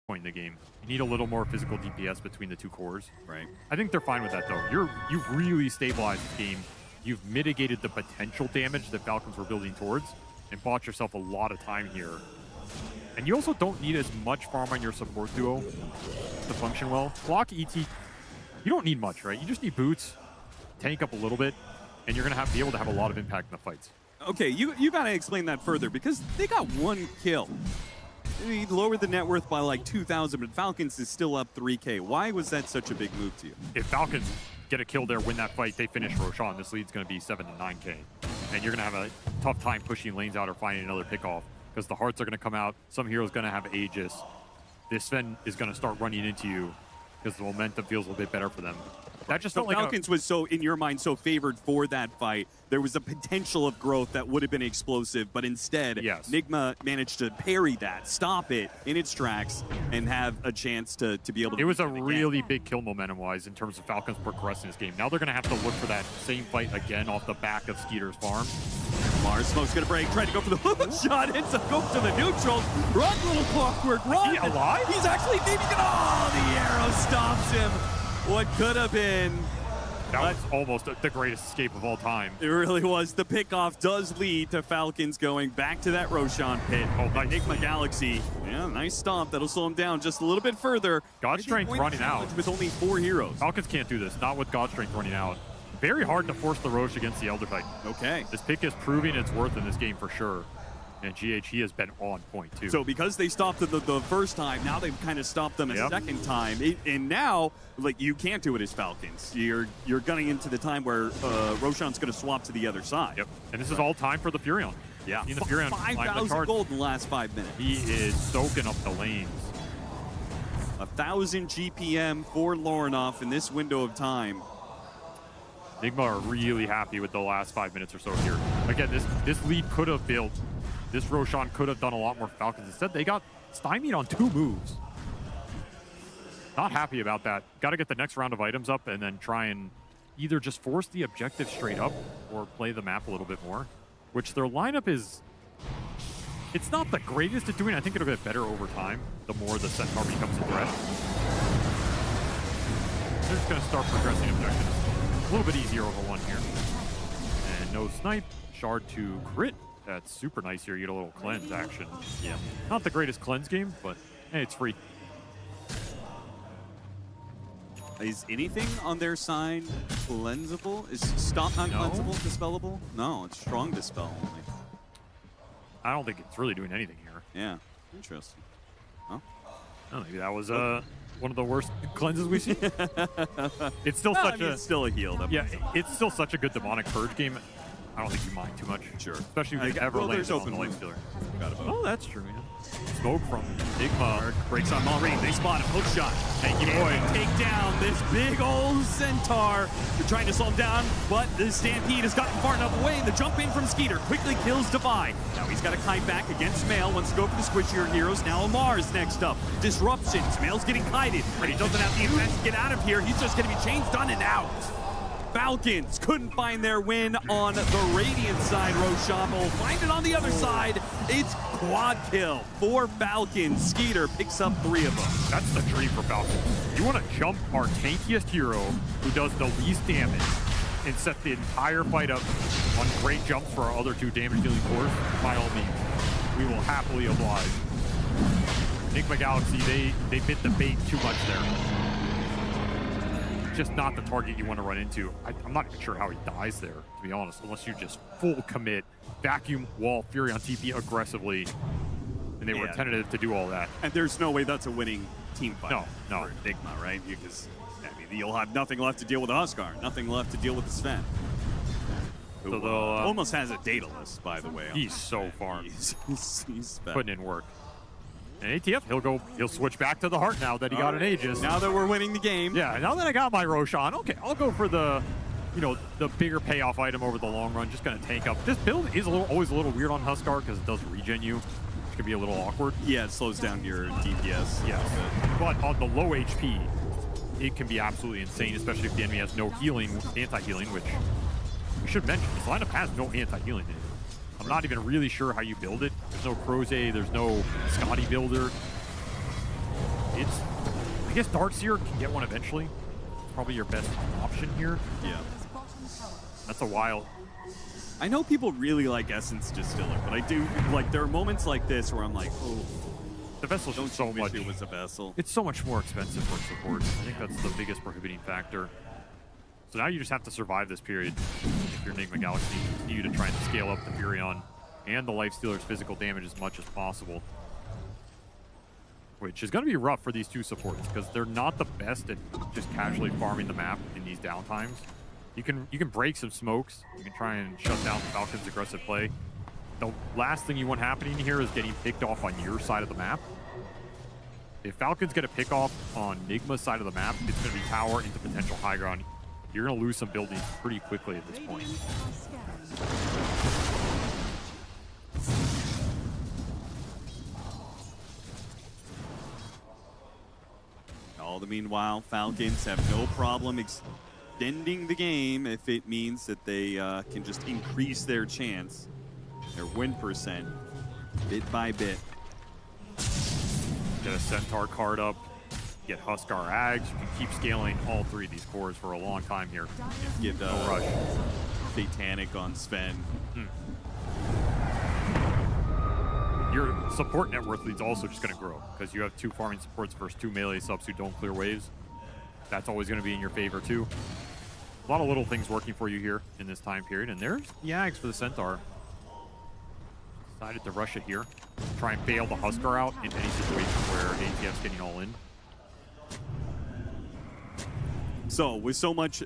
In the game, you need a little more physical DPS between the 2 cores. Right. I think they're fine with that though. You've really stabilized this game. You've mitigated the potential damage that Falcons were building towards, and bought yourself a lot of time here. And you also don't need as much farm on your support duo to function well. Block ET, you don't need much, right? You just need boots, tank up a little bit, and you're gonna be able to have a lot of impact in the fights. Okay, you gotta explain that further because they got 1 kill. He lowered the net worth by like 2,000, but Falcons is still up 3K. Why was that such a big move to you? If Falcons get a kill there, win that fight, they finish Roshan. This lead's going to be 7 to 9K. And you're going to have a tough time pushing lanes out or finding another pickoff because the hearts are going to come out. Some hero's going to have Aegis. This Sven is going to start running into you because the momentum feels a little bit better for them. That just So felt like Falcons was so, in your mind, so favored for that fight. There was a potential of growth that would have been explosive, but instead, Yes. NIGMA managed to parry that, stop it in its tracks, and have a chance to be able to. it was a beat it again. really big kill momentum-wise in terms of Falcons progressing this game. Now they're going to have to look for that same fight again off the back of Skeeter's farm. Mars Smoke's gonna break, trying to go for the hook shot, ends up going to the neutrals. Run, little clockwork, run! Is he alive? He's actually maybe gonna. Oh, the arrow stops him. What could have been. That was almost the greatest escape of all time. It really was. The pickoff does lead to Falcons going back to that Roshan pit. Oh, nice. NIGMA Galaxy. Yeah, nice stomp. That'll slow him down just a little bit further. God Strength Point running out. challenge with only 4 heroes. Falcons can't do this, not with God Strength running out. Very hard to force the Roche against the Elder Fight. Okay. This pick is proving its worth in this game for sure. And GHE has been on point too. So because they stopped it the first time, now they've kind of stopped them a Yep. second time. And now, like, you can't do it as Falcons. You're gunning into the time where Roshan's going to swap to the other side. Yep. And this is all time for the Furion. Yeah. Seeing the Furion climb the 5,000 charts. gold in the last 5 minutes. He is soaking up the lanes. 1,000 GPM for Lornoff in this window of time. NIGMA are really happy with the last 5 minutes or so here. Again, this lead could have built. This Roshan could have done a lot more for Falcons. Instead, they got stymied on 2 moves. Not happy about that. Got to get the next round of items up and then try and either just force the objective straight up or play the map a little bit more, which their lineup is... It's not the greatest at doing. I think it'll get better over time, the more the Centaur becomes a threat. They're just going to start progressing objectives. A little bit easier over 1 here. And no snipe. Shard to crit. That's super nice here. You get a little cleanse action. Yeah. Not the greatest cleanse game, but hey, it's free. Is anything on their side cleansable? Is stop not No. cleansable, dispellable? No, it's strong dispel only. I don't think it's really doing anything here. Yeah, interesting. Huh? Oh, maybe that was one of the worst cleanses we've seen. It's still Well, such I mean, a it's still a heal. Though. yeah. It's still such a good demonic purge game. I don't think you mind too much. Sure. Especially if you Well, ever there's landed on open the wound. life stealer. Forgot about Oh, that's true. Yeah. Smoke from NIGMA. breaks on Malrine. They spot him. Hook shot. Thank you, And boy. they take down this big old Centaur. They're trying to slow him down, but the Stampede has gotten far enough away, and the jump in from Skeeter quickly kills Defy. Now he's got a kite back against Mail. Wants to go for the squishier heroes. Now Amar's next up. Disruptions. Mail's getting kited, but he doesn't have the defense to get out of here. He's just going to be chained, done, and out. Falcons couldn't find their win on the Radiant side. Roshan will find it on the other side. It's quad kill for Falcons. Skeeter picks up 3 of them. That's the dream for Falcons. You want to jump our tankiest hero who does the least damage and set the entire fight up on great jumps for our other 2 damage dealing cores? By all means, we will happily oblige. NIGMA Galaxy, they bit the bait too much there. Just not the target you want to run into. I'm not even sure how he dies there, to be honest, unless you just full commit, vacuum wall Fury on TP aggressively, and they were Yeah. tentative to do all that. And there's no way that's a winning team fight. No. For NIGMA, right? Because I mean, you'll have nothing left to deal with the Huskar, nothing left to deal with the Sven. Who So they'll, almost has a data list, by the way. on He's that so Sven. farmed. He's bad. Putting in work. And ATF, he'll switch back to the heart now that he got an Aegis. Now that we're winning the game. Yeah, now that I got my Roshan, okay, I'll go for the, the bigger payoff item over the long run. Just gonna tank up. This build is always a little weird on Huskar because it does regen you, which can be a little awkward. Yeah, it slows down your DPS. Yes, but on the low HP, it can be absolutely insane, especially if the enemy has no healing, anti-healing, which we should mention. This lineup has no anti-healing in it. I'm not even really sure how you build it. There's no Croze, there's no Scotty builder. I guess Darkseer can get one eventually. It's probably your best option here. Yeah. That's a wild. I know people really like Essence Distiller, but I do, like, there are moments like this where I'm like, oh, The vessel's don't just so you wish much. it was a vessel. It's so much more expensive for support. I think that's the biggest prohibiting factor. So now you just have to survive this period if you're NIGMA Galaxy. Continue to try and scale up the Furion and the Lifestealer's physical damage as much as possible. Which is going to be rough for these 2 supports because they're not the best at just casually farming the map in these downtimes. You can break some smokes. You can try and shut down the Falcons' aggressive play. The last thing you want happening here is getting picked off on your side of the map. If Falcons get a pick off on NIGMA's side of the map, it's going to be tower into potential high ground you're going to lose some buildings pretty quickly at this point. All the meanwhile, Falcons have no problem extending the game if it means that they can just increase their chance, their win percent, bit by bit. Get a Centaur card up, get Huskar Ags. You can keep scaling all three of these cores for a long time here. Get No rush. Satanic on Sven. Your support net worth lead's also just going to grow because you have 2 farming supports versus 2 melee subs who don't clear waves. That's always going to be in your favor too. A lot of little things working for you here in this time period. And there's the Ags for the Centaur. Decided to rush it here. Try and bail the Huskar out in any situation where ATF's getting all in. So, with so much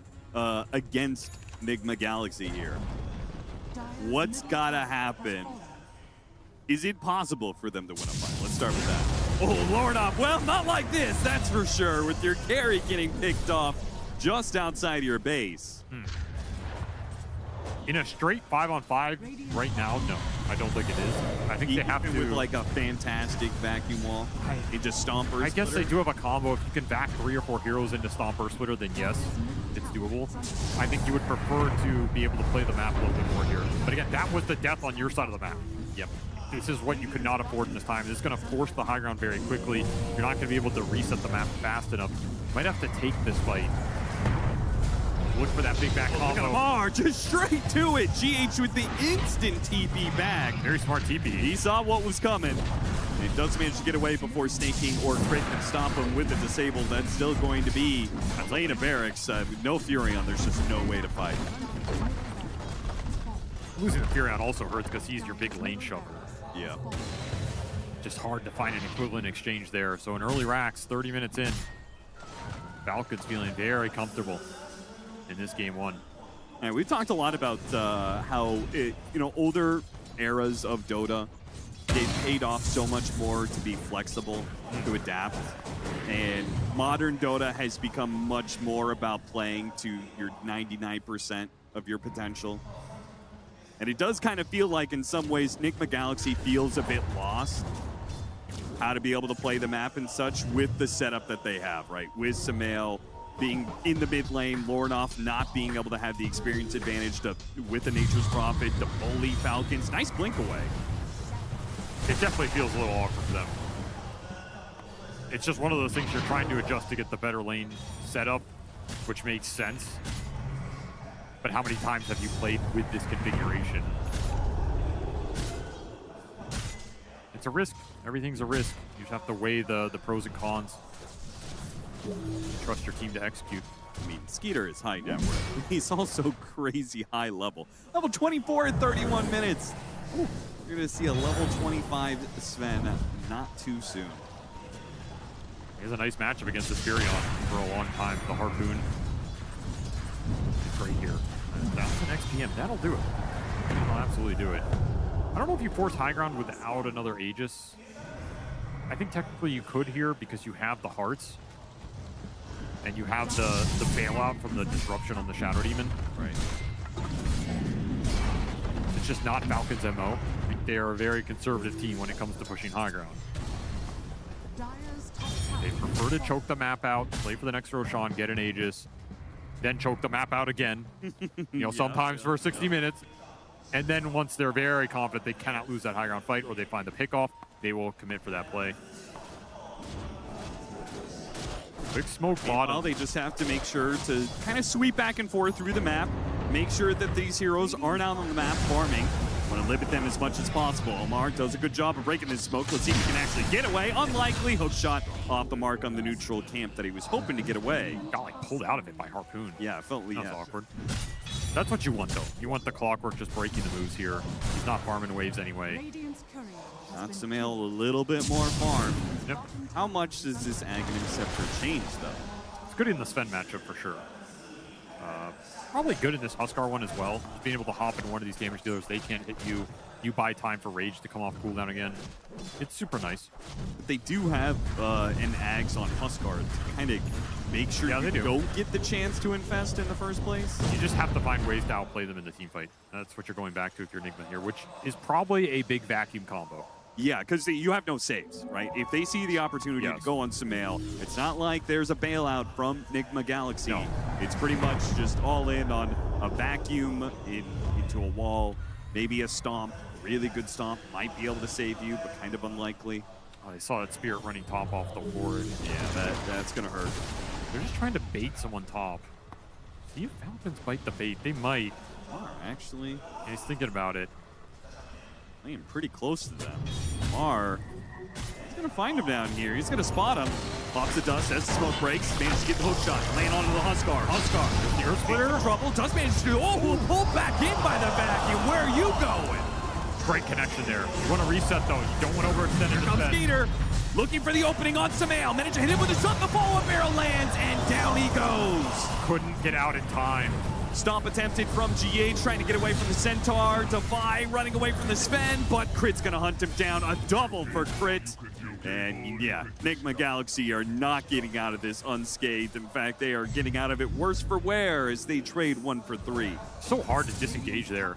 against NIGMA Galaxy here, what's gotta happen? Is it possible for them to win a fight? Let's start with that. Oh, Lord off. Well, not like this, that's for sure, with your carry getting picked off just outside your base. In a straight 5-on-5 right now, no. I don't think it is. I think they have to... with like a fantastic vacuum wall. It just Stomper I guess Splitter. they do have a combo. If you can back 3 or 4 heroes into Stomper Splitter, then yes, it's doable. I think you would prefer to be able to play the map a little bit more here. But again, that was the death on your side of the map. Yep. This is what you could not afford in this time. This is going to force the high ground very quickly. You're not going to be able to reset the map fast enough. You might have to take this fight. Look for that big back Look at combo. Lamar, just straight to it. GH with the instant TP back. Very smart TP. He saw what was coming. It does manage to get away before snaking or crit can stop him with the disable. That's still going to be a lane of barracks. No Furion, there's just no way to fight. Losing the Furion also hurts because he's your big lane shover. Yeah. Just hard to find an equivalent exchange there. So an early racks, 30 minutes in. Falcons feeling very comfortable in this game 1. And we've talked a lot about how older eras of Dota, they paid off so much more to be flexible, to adapt. And modern Dota has become much more about playing to your 99% of your potential. And it does kind of feel like, in some ways, NIGMA Galaxy feels a bit lost how to be able to play the map and such with the setup that they have, right? With Samael being in the mid lane, Lornoff not being able to have the experience advantage with the Nature's Prophet, to bully Falcons. Nice blink away. It definitely feels a little awkward for them. It's just one of those things you're trying to adjust to get the better lane setup, which makes sense. But how many times have you played with this configuration? It's a risk. Everything's a risk. You just have to weigh the pros and cons. Trust your team to execute. I mean, Skeeter is high net worth. He's also crazy high level. Level 24 in 31 minutes. Ooh, you're going to see a level 25 Sven not too soon. Here's a nice matchup against this Furion for a long time. The Harpoon is great here. And down to next PM. That'll do it. That'll absolutely do it. I don't know if you force high ground without another Aegis. I think technically you could here because you have the hearts. And you have the bailout from the disruption on the Shadow Demon. Right. It's just not Falcon's MO. I think they are a very conservative team when it comes to pushing high ground. They prefer to choke the map out, play for the next Roshan, get an Aegis, then choke the map out again. Sometimes for 60 minutes. And then once they're very confident they cannot lose that high ground fight or they find the pickoff, they will commit for that play. Big smoke bottom. Well, they just have to make sure to kind of sweep back and forth through the map, make sure that these heroes aren't out on the map farming. Want to limit them as much as possible. Omar does a good job of breaking this smoke. Let's see if he can actually get away. Unlikely. Hook shot off the mark on the neutral camp that he was hoping to get away. Got like pulled out of it by Harpoon. Yeah, it felt That was awkward. That's what you want though. You want the Clockwork just breaking the moves here. He's not farming waves anyway. Not Samael, a little bit more farm. Yep. How much does this Aghanim Scepter change though? It's good in the Sven matchup for sure. Probably good in this Huskar one as well. Just being able to hop in one of these damage dealers, they can't hit you. You buy time for Rage to come off cooldown again. It's super nice. But they do have an Ags on Huskar to kind of make sure you don't get the chance to infest in the first place. You just have to find ways to outplay them in the team fight. That's what you're going back to if you're NIGMA here, which is probably a big vacuum combo. Yeah, because you have no saves, right? If they see the opportunity to go on Sumail, it's not like there's a bailout from NIGMA Galaxy. No. It's pretty much just all in on a vacuum into a wall, maybe a stomp. Really good stomp, might be able to save you, but kind of unlikely. Oh, they saw that Spirit running top off the board. Yeah, that's going to hurt. They're just trying to bait someone top. See if Falcons bite the bait. They might. Actually. Yeah, he's thinking about it. Playing pretty close to them. Mar, he's going to find him down here. He's going to spot him. Pops the dust as the smoke breaks. Manages to get the hook shot. Laying onto the Huskar. Huskar, the Earth Splitter. Trouble. Does manage to do. Oh, pulled back in by the vacuum. Where are you going? Great connection there. You want to reset, though. You don't want to overextend Here comes Skeeter. Looking for the opening on Sumail. Managed to hit him with a shot. The follow-up barrel lands, and down he goes. Couldn't get out in time. Stomp attempted from GH, trying to get away from the Centaur. Defy running away from the Sven, but Crit's going to hunt him down. A double for Crit. And yeah, NIGMA Galaxy are not getting out of this unscathed. In fact, they are getting out of it worse for wear as they trade 1 for 3. So hard to disengage there.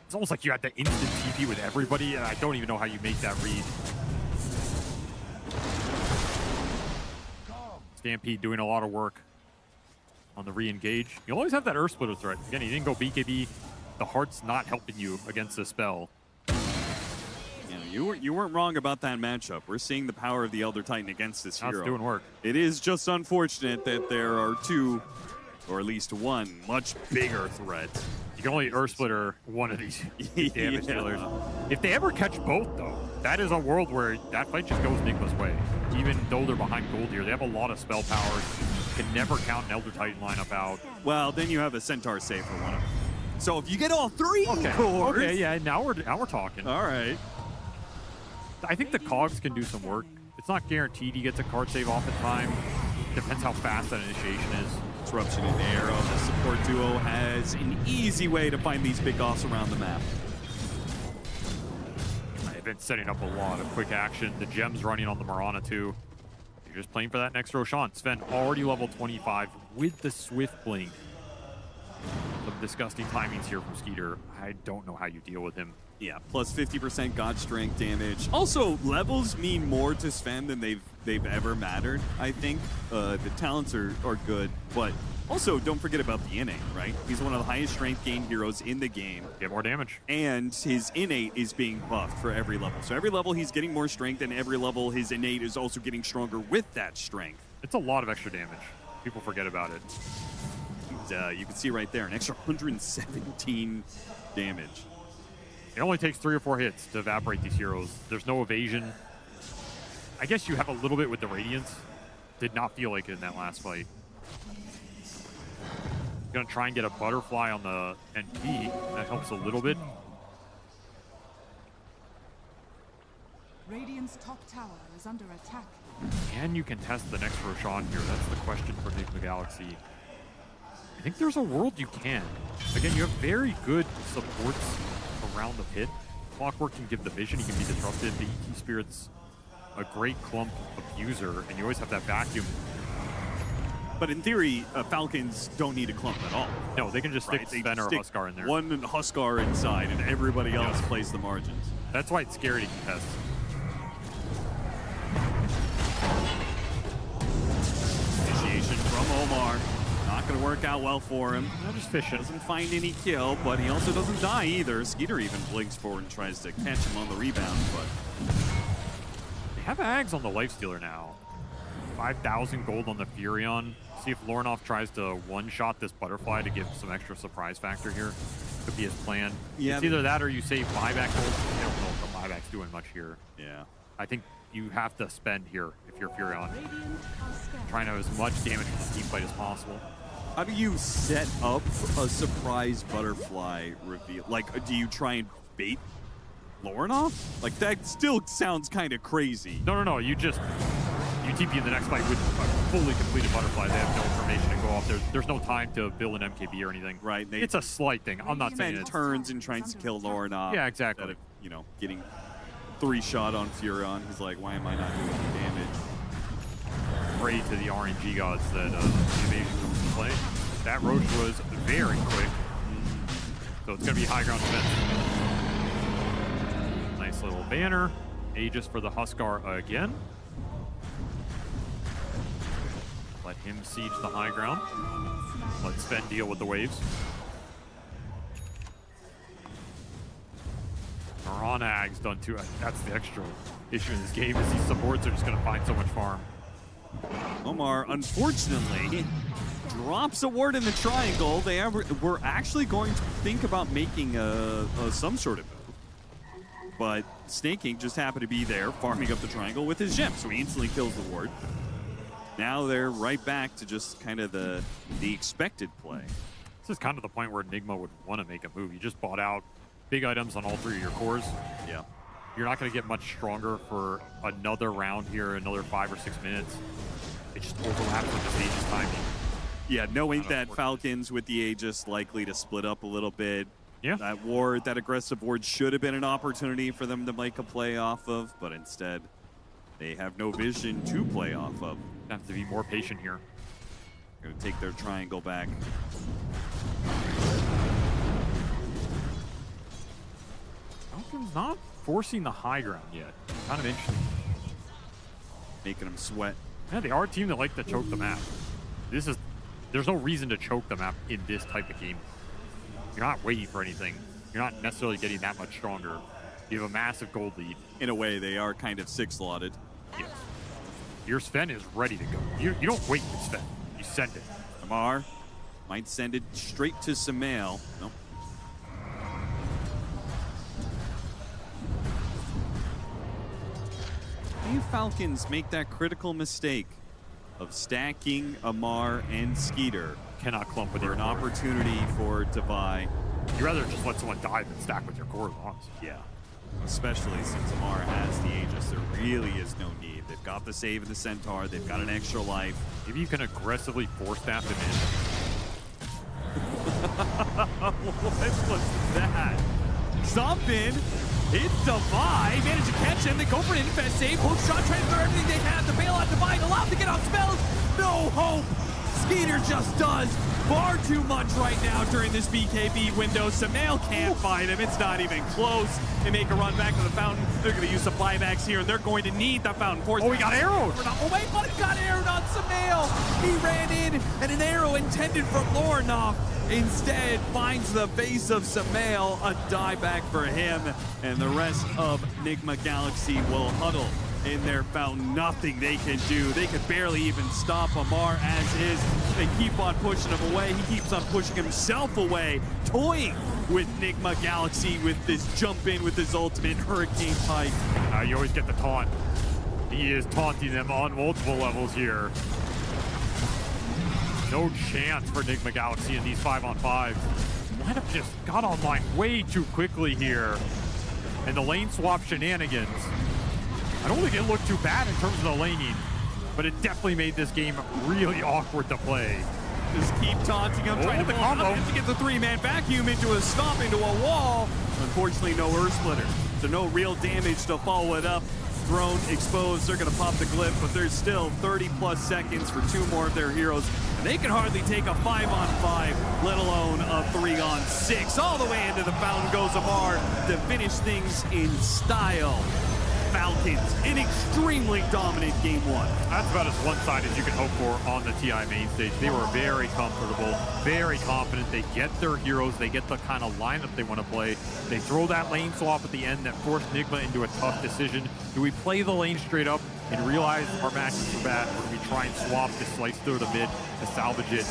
It's almost like you had the instant TP with everybody, and I don't even know how you make that read. Stampede doing a lot of work on the re-engage. You always have that Earth Splitter threat. Again, he didn't go BKB. The heart's not helping you against the spell. Yeah, you weren't wrong about that matchup. We're seeing the power of the Elder Titan against this hero. It's doing work. It is just unfortunate that there are 2, or at least 1, much bigger threats. You can only Earth Splitter one of these damage dealers. If they ever catch both, though, that is a world where that fight just goes NIGMA's way. Even though they're behind gold here, they have a lot of spell power. Can never count an Elder Titan lineup out. Well, then you have a Centaur save for one of them. So if you get all 3 cores... Okay, yeah, now we're talking. All right. I think the cogs can do some work. It's not guaranteed he gets a card save off in time. Depends how fast that initiation is. Disruption in Arrow. The support duo has an easy way to find these big offs around the map. They've been setting up a lot of quick action. The gem's running on the Mirana too. You're just playing for that next Roshan. Sven already level 25 with the Swift Blink. Some disgusting timings here from Skeeter. I don't know how you deal with him. Yeah, plus 50% God Strength damage. Also, levels mean more to Sven than they've ever mattered, I think. The talents are good, but also don't forget about the innate, right? He's one of the highest strength gain heroes in the game. Get more damage. And his innate is being buffed for every level. So every level he's getting more strength, and every level his innate is also getting stronger with that strength. It's a lot of extra damage. People forget about it. And, you can see right there, an extra 117 damage. It only takes 3 or 4 hits to evaporate these heroes. There's no evasion. I guess you have a little bit with the Radiance. Did not feel like it in that last fight. Gonna try and get a Butterfly on the NP. That helps a little bit. Radiant's top tower is under attack. Can you contest the next Roshan here? That's the question for NIGMA Galaxy. I think there's a world you can. Again, you have very good supports around the pit. Clockwork can give the vision, he can be disrupted. The ET Spirit's a great clump abuser, and you always have that vacuum. But in theory, Falcons don't need a clump at all. No, they can just stick Sven or Huskar in there. One Huskar inside, and everybody else plays the margins. That's why it's scary to contest. Initiation from Omar. Not going to work out well for him. Just fishing. Doesn't find any kill, but he also doesn't die either. Skeeter even blinks forward and tries to catch him on the rebound, but... They have Ags on the Lifestealer now. 5,000 gold on the Furion. See if Lornoff tries to one-shot this Butterfly to give some extra surprise factor here. Could be his plan. Yeah, it's either that or you save buyback gold. I don't know if the buyback's doing much here. Yeah. I think you have to spend here if you're Furion. Trying to have as much damage from the team fight as possible. How do you set up a surprise Butterfly reveal? Like, do you try and bait Lornoff? Like, that still sounds kind of crazy. No. You UTP in the next fight with a fully completed butterfly. They have no information to go off. There's no time to build an MKB or anything. Right. It's a slight thing. I'm not saying Spend it's... turns and trying to kill Lauren off. Yeah, exactly. Instead of, you know, getting 3-shot on Furion. He's like, why am I not doing any damage? Pray to the RNG gods that the invasion comes to play. That Roche was very quick. So it's going to be high ground defense. Nice little banner. Aegis for the Huskar again. Let him siege the high ground. Let Sven deal with the waves. Ags done too. That's the extra issue in this game is these supports are just going to find so much farm. Omar, unfortunately, drops a ward in the triangle. They were actually going to think about making some sort of move. But Snaking just happened to be there, farming up the triangle with his gem, so he instantly kills the ward. Now they're right back to just kind of the expected play. This is kind of the point where NIGMA would want to make a move. You just bought out big items on all 3 of your cores. Yeah. You're not going to get much stronger for another round here, another 5 or 6 minutes. It just overlaps with this Aegis timing. Yeah, knowing that Falcons with the Aegis likely to split up a little bit. Yeah. That ward, that aggressive ward should have been an opportunity for them to make a play off of, but instead they have no vision to play off of. Have to be more patient here. Going to take their triangle back. Falcon's not forcing the high ground yet. Kind of interesting. Making them sweat. Yeah, they are a team that like to choke the map. There's no reason to choke the map in this type of game. You're not waiting for anything. You're not necessarily getting that much stronger. You have a massive gold lead. In a way, they are kind of 6-slotted. Yes. Your Sven is ready to go. You don't wait with Sven. You send it. Amar might send it straight to Samael. Nope. You Falcons make that critical mistake of stacking Amar and Skeeter. Cannot clump with for your an core. opportunity for Divide. You'd rather just let someone dive than stack with your core, honestly. Yeah. Especially since Amar has the Aegis, there really is no need. They've got the save of the Centaur, they've got an extra life. Maybe you can aggressively force staff him What was that? Something. It's Divide. Managed to catch him. They go for an infest save. Hook shot, trying to throw everything they have to bail out Divide. Allowed to get off spells. No hope. Skeeter just does far too much right now during this BKB window. Samael can't fight him. It's not even close. They make a run back to the fountain. They're going to use supply bags here, and they're going to need the fountain force. Oh, he got arrowed. Oh, wait, but he got arrowed on Samael. He ran in, and an arrow intended for Lornoff instead finds the base of Samael. A dieback for him, and the rest of NIGMA Galaxy will huddle in their fountain. Nothing they can do. They could barely even stop Amar as is. They keep on pushing him away. He keeps on pushing himself away, toying with NIGMA Galaxy with this jump in with his ultimate Hurricane Pike. You always get the taunt. He is taunting them on multiple levels here. No chance for NIGMA Galaxy in these 5-on-5s. Might have just got online way too quickly here. And the lane swap shenanigans. I don't think it looked too bad in terms of the laning, but it definitely made this game really awkward to play. Just keep taunting him, trying to get the 3-man vacuum into a stomp into a wall. Unfortunately, no Earth Splitter, so no real damage to follow it up. Throne exposed, they're gonna pop the glyph, but there's still 30+ seconds for 2 more of their heroes. And they can hardly take a 5-on-5, let alone a 3-on-6. All the way into the fountain goes Amar to finish things in style. Falcons in extremely dominant game 1. That's about as one-sided as you can hope for on the TI main stage. They were very comfortable, very confident. They get their heroes. They get the kind of lineup they want to play. They throw that lane swap at the end that forced NIGMA into a tough decision. Do we play the lane straight up and realize our match is too bad, or do we try and swap this slice through the mid to salvage it?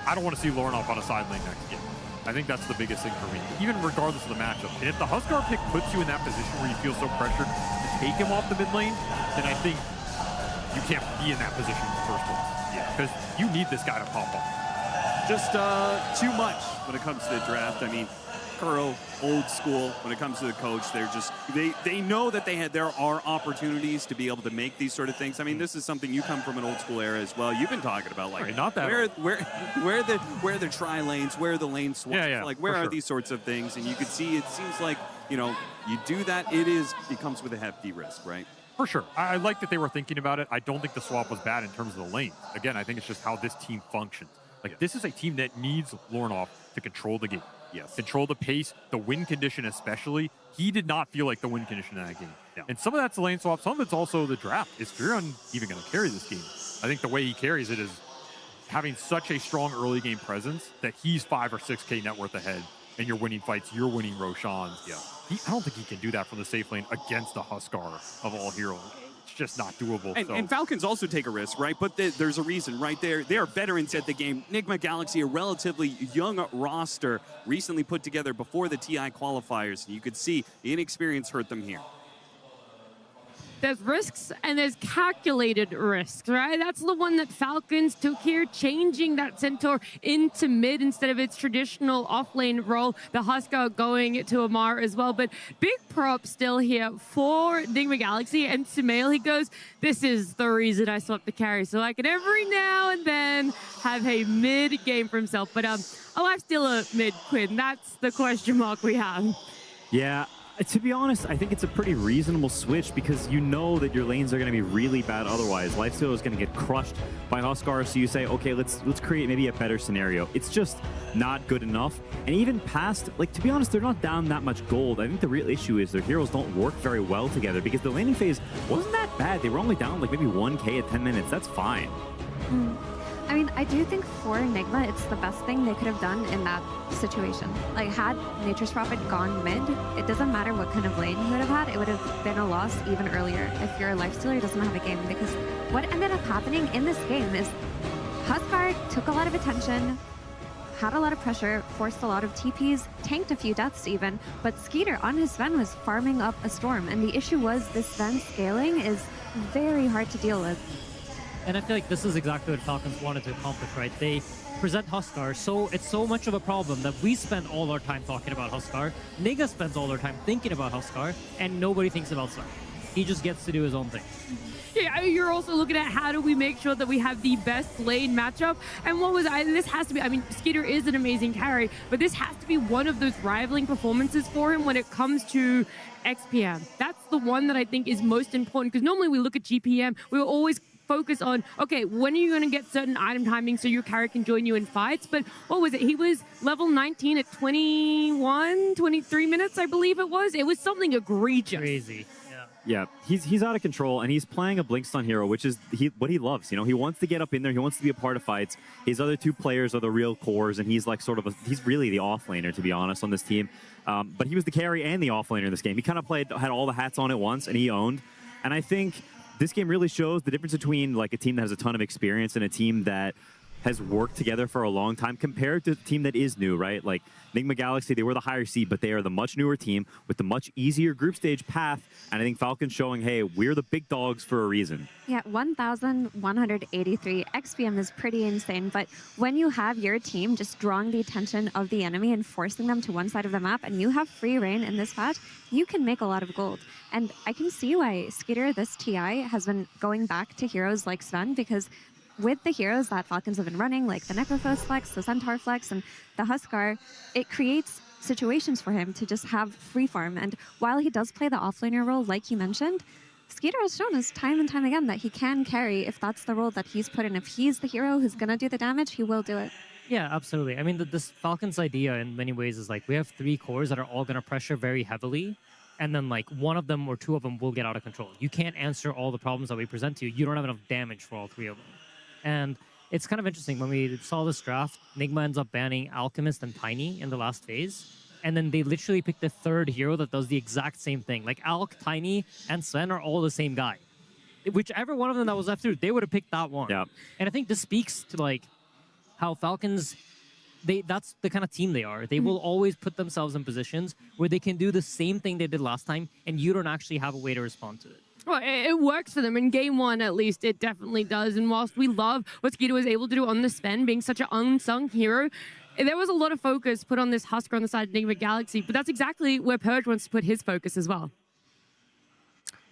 I don't want to see Lornoff on a side lane next game. I think that's the biggest thing for me, even regardless of the matchup. And if the Huskar pick puts you in that position where you feel so pressured to take him off the mid lane, then I think you can't be in that position in the first place. Yeah, because you need this guy to pop up. Just too much when it comes to the draft. I mean, Kuro, old school when it comes to the coach. They're just they know that there are opportunities to be able to make these sort of things. I mean, this is something you come from an old school era as well. You've been talking about like Right, not that where the tri lanes, where are the lane swaps, Yeah, like where for are sure. these sorts of things, and you can see it seems like you do that, it comes with a hefty risk, right? For sure. I like that they were thinking about it. I don't think the swap was bad in terms of the lane. Again, I think it's just how this team functions. Like, this is a team that needs Lornoff to control the game. Yes. Control the pace, the win condition especially. He did not feel like the win condition in that game. No. And some of that's the lane swap, some of it's also the draft. Is Firon even going to carry this game? I think the way he carries it is having such a strong early game presence that he's 5 or 6K net worth ahead, and you're winning fights, you're winning Roshan's. Yeah. I don't think he can do that from the safe lane against the Huskar of all heroes. It's just not doable. And Falcons also take a risk, right? But there's a reason, right? They are veterans at the game. NIGMA Galaxy, a relatively young roster, recently put together before the TI qualifiers. You could see the inexperience hurt them here. There's risks and there's calculated risks, right? That's the one that Falcons took here, changing that Centaur into mid instead of its traditional off-lane role. The Husker going to Amar as well. But big prop still here for NIGMA Galaxy. And Sumail, he goes, this is the reason I swapped the carry. So I can every now and then have a mid game for himself. But I'm still a mid Quinn. That's the question mark we have. Yeah, to be honest, I think it's a pretty reasonable switch because you know that your lanes are going to be really bad otherwise. Lifesteal is going to get crushed by Huskar, so you say, okay, let's create maybe a better scenario. It's just not good enough. And even past, like, to be honest, they're not down that much gold. I think the real issue is their heroes don't work very well together because the laning phase wasn't that bad. They were only down like maybe 1K at 10 minutes. That's fine. I mean, I do think for Enigma, it's the best thing they could have done in that situation. Like, had Nature's Prophet gone mid, it doesn't matter what kind of lane he would have had, it would have been a loss even earlier if your lifestealer doesn't have a game. Because what ended up happening in this game is Huskar took a lot of attention, had a lot of pressure, forced a lot of TPs, tanked a few deaths even, but Skeeter on his Sven was farming up a storm. And the issue was this Sven scaling is very hard to deal with. And I feel like this is exactly what Falcons wanted to accomplish, right? They present Huskar, so it's so much of a problem that we spend all our time talking about Huskar. Niga spends all their time thinking about Huskar, and nobody thinks about Sven. He just gets to do his own thing. Yeah, you're also looking at how do we make sure that we have the best lane matchup. And this has to be, I mean, Skeeter is an amazing carry, but this has to be one of those rivaling performances for him when it comes to XPM. That's the one that I think is most important, because normally we look at GPM, we will always focus on, okay, when are you going to get certain item timing so your carry can join you in fights? But what was it? He was level 19 at 23 minutes, I believe it was. It was something egregious. Crazy. Yeah, he's out of control, and he's playing a Blinkstun hero, which is what he loves. You know, he wants to get up in there. He wants to be a part of fights. His other two players are the real cores, and he's like he's really the offlaner, to be honest, on this team. But he was the carry and the offlaner in this game. He kind of had all the hats on at once, and he owned. And I think this game really shows the difference between like a team that has a ton of experience and a team that has worked together for a long time compared to a team that is new, right? Like NIGMA Galaxy, they were the higher seed, but they are the much newer team with the much easier group stage path. And I think Falcon's showing, hey, we're the big dogs for a reason. Yeah, 1,183 XPM is pretty insane, but when you have your team just drawing the attention of the enemy and forcing them to one side of the map, and you have free reign in this patch, you can make a lot of gold. And I can see why Skeeter, this TI, has been going back to heroes like Sven, because with the heroes that Falcons have been running, like the Necrophos flex, the Centaur flex, and the Huskar, it creates situations for him to just have free farm. And while he does play the offlaner role, like you mentioned, Skeeter has shown us time and time again that he can carry if that's the role that he's put in. If he's the hero who's going to do the damage, he will do it. Yeah, absolutely. I mean, this Falcons idea in many ways is like we have 3 cores that are all going to pressure very heavily, and then like one of them or 2 of them will get out of control. You can't answer all the problems that we present to you. You don't have enough damage for all 3 of them. And it's kind of interesting. When we saw this draft, NIGMA ends up banning Alchemist and Tiny in the last phase. And then they literally picked the 3rd hero that does the exact same thing. Like Alk, Tiny, and Sven are all the same guy. Whichever one of them that was left through, they would have picked that one. Yeah. And I think this speaks to like how Falcons, that's the kind of team they are. They will always put themselves in positions where they can do the same thing they did last time, and you don't actually have a way to respond to it. Well, it works for them. In game 1, at least, it definitely does. And whilst we love what Skeeter was able to do on the Sven, being such an unsung hero, there was a lot of focus put on this Husker on the side of NIGMA Galaxy, but that's exactly where Purge wants to put his focus as well.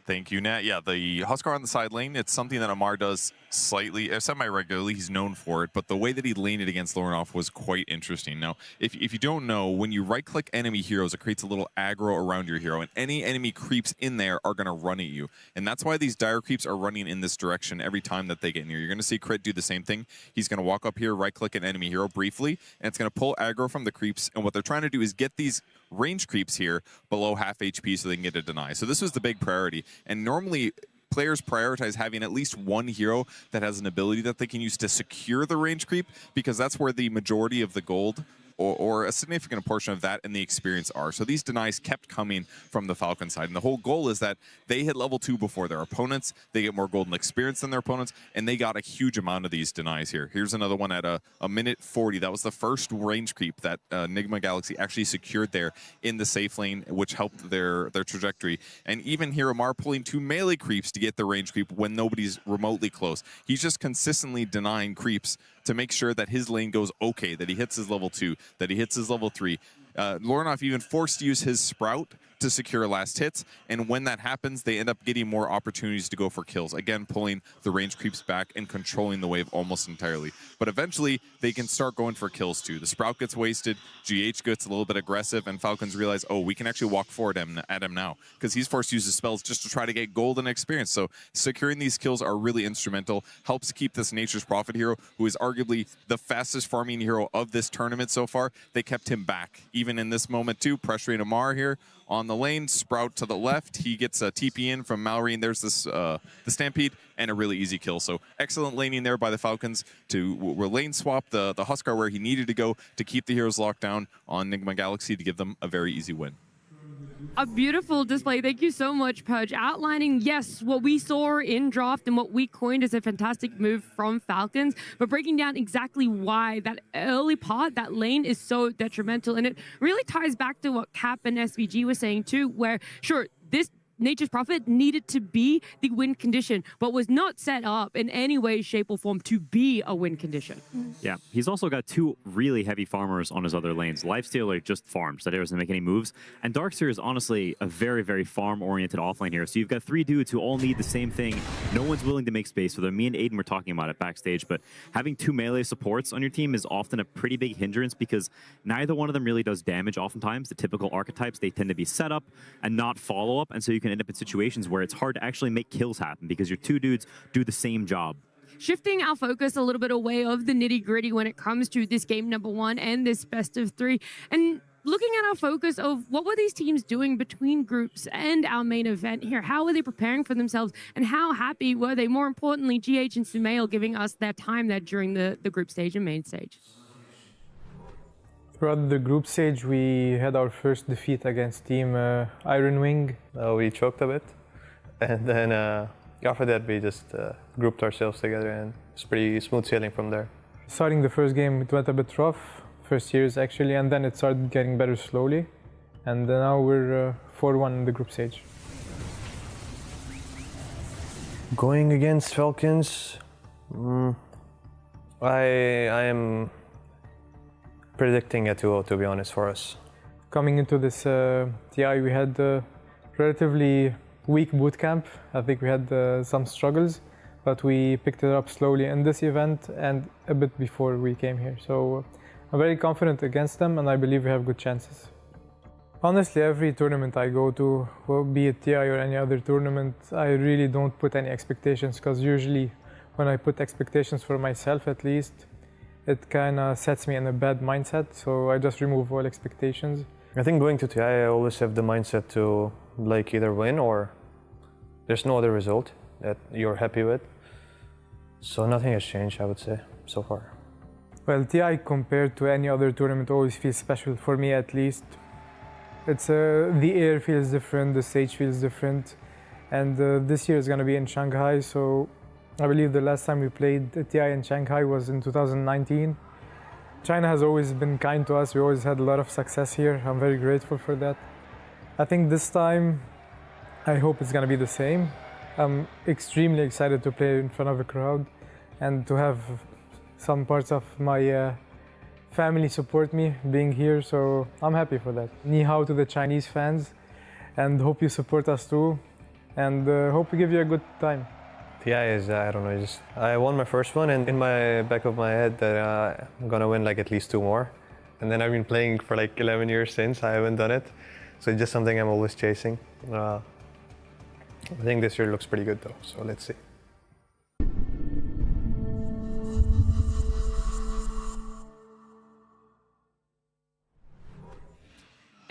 Thank you, Nat. Yeah, the Huskar on the side lane, it's something that Amar does slightly, semi-regularly. He's known for it, but the way that he laned it against Lorinov was quite interesting. Now, if you don't know, when you right-click enemy heroes, it creates a little aggro around your hero, and any enemy creeps in there are going to run at you. And that's why these dire creeps are running in this direction every time that they get near. You're going to see Crit do the same thing. He's going to walk up here, right-click an enemy hero briefly, and it's going to pull aggro from the creeps, and what they're trying to do is get these range creeps here below half HP so they can get a deny. So this was the big priority. And normally, players prioritize having at least one hero that has an ability that they can use to secure the range creep, because that's where the majority of the gold or a significant portion of that and the experience are. So these denies kept coming from the Falcon side. And the whole goal is that they hit level 2 before their opponents, they get more golden experience than their opponents, and they got a huge amount of these denies here. Here's another one at a minute 40. That was the first range creep that NIGMA Galaxy actually secured there in the safe lane, which helped their trajectory. And even here, Amar pulling 2 melee creeps to get the range creep when nobody's remotely close. He's just consistently denying creeps to make sure that his lane goes okay, that he hits his level 2, that he hits his level 3. Lorinov even forced to use his Sprout to secure last hits, and when that happens, they end up getting more opportunities to go for kills. Again, pulling the range creeps back and controlling the wave almost entirely. But eventually, they can start going for kills too. The Sprout gets wasted, GH gets a little bit aggressive, and Falcons realize, oh, we can actually walk forward at him now, because he's forced to use his spells just to try to get golden experience. So securing these kills are really instrumental, helps keep this Nature's Prophet hero, who is arguably the fastest farming hero of this tournament so far. They kept him back, even in this moment too, pressuring Amar here on the lane. Sprout to the left, he gets a TP in from Mallory, and there's this the Stampede, and a really easy kill. So excellent laning there by the Falcons to lane swap the Huskar where he needed to go to keep the heroes locked down on NIGMA Galaxy to give them a very easy win. A beautiful display. Thank you so much, Purge. Outlining, yes, what we saw in draft and what we coined as a fantastic move from Falcons, but breaking down exactly why that early part, that lane, is so detrimental. And it really ties back to what Cap and SVG were saying too, where, sure, this Nature's Prophet needed to be the win condition, but was not set up in any way, shape, or form to be a win condition. Yeah, he's also got 2 really heavy farmers on his other lanes. Lifestealer just farms, that he doesn't make any moves. And Darkseer is honestly a very, very farm-oriented offlane here. So you've got 3 dudes who all need the same thing. No one's willing to make space for them. Me and Aiden were talking about it backstage, but having 2 melee supports on your team is often a pretty big hindrance because neither one of them really does damage oftentimes. The typical archetypes, they tend to be set up and not follow-up, and so you can end up in situations where it's hard to actually make kills happen because your 2 dudes do the same job. Shifting our focus a little bit away of the nitty-gritty when it comes to this game number 1 and this best of 3, and looking at our focus of what were these teams doing between groups and our main event here. How were they preparing for themselves, and how happy were they? More importantly, GH and Sumail giving us their time there during the group stage and main stage. Throughout the group stage, we had our first defeat against Team Iron Wing. We choked a bit, and then after that we just grouped ourselves together, and it's pretty smooth sailing from there. Starting the first game, it went a bit rough, first years actually, and then it started getting better slowly. And now we're 4-1 in the group stage. Going against Falcons, I am predicting a 2-0, to be honest, for us. Coming into this TI, we had a relatively weak boot camp. I think we had some struggles, but we picked it up slowly in this event and a bit before we came here. So I'm very confident against them, and I believe we have good chances. Honestly, every tournament I go to, be it TI or any other tournament, I really don't put any expectations, because usually when I put expectations for myself at least, it kind of sets me in a bad mindset, so I just remove all expectations. I think going to TI, I always have the mindset to like either win or there's no other result that you're happy with. So nothing has changed, I would say, so far. Well, TI compared to any other tournament always feels special, for me at least. It's the air feels different, the stage feels different, and this year is going to be in Shanghai, so I believe the last time we played TI in Shanghai was in 2019. China has always been kind to us. We always had a lot of success here. I'm very grateful for that. I think this time, I hope it's going to be the same. I'm extremely excited to play in front of a crowd and to have some parts of my family support me being here, so I'm happy for that. Ni hao to the Chinese fans, and hope you support us too, and hope we give you a good time. TI is, I don't know, just I won my first one, and in my back of my head that I'm gonna win like at least 2 more. And then I've been playing for like 11 years since I haven't done it, so it's just something I'm always chasing. I think this year looks pretty good though, so let's see.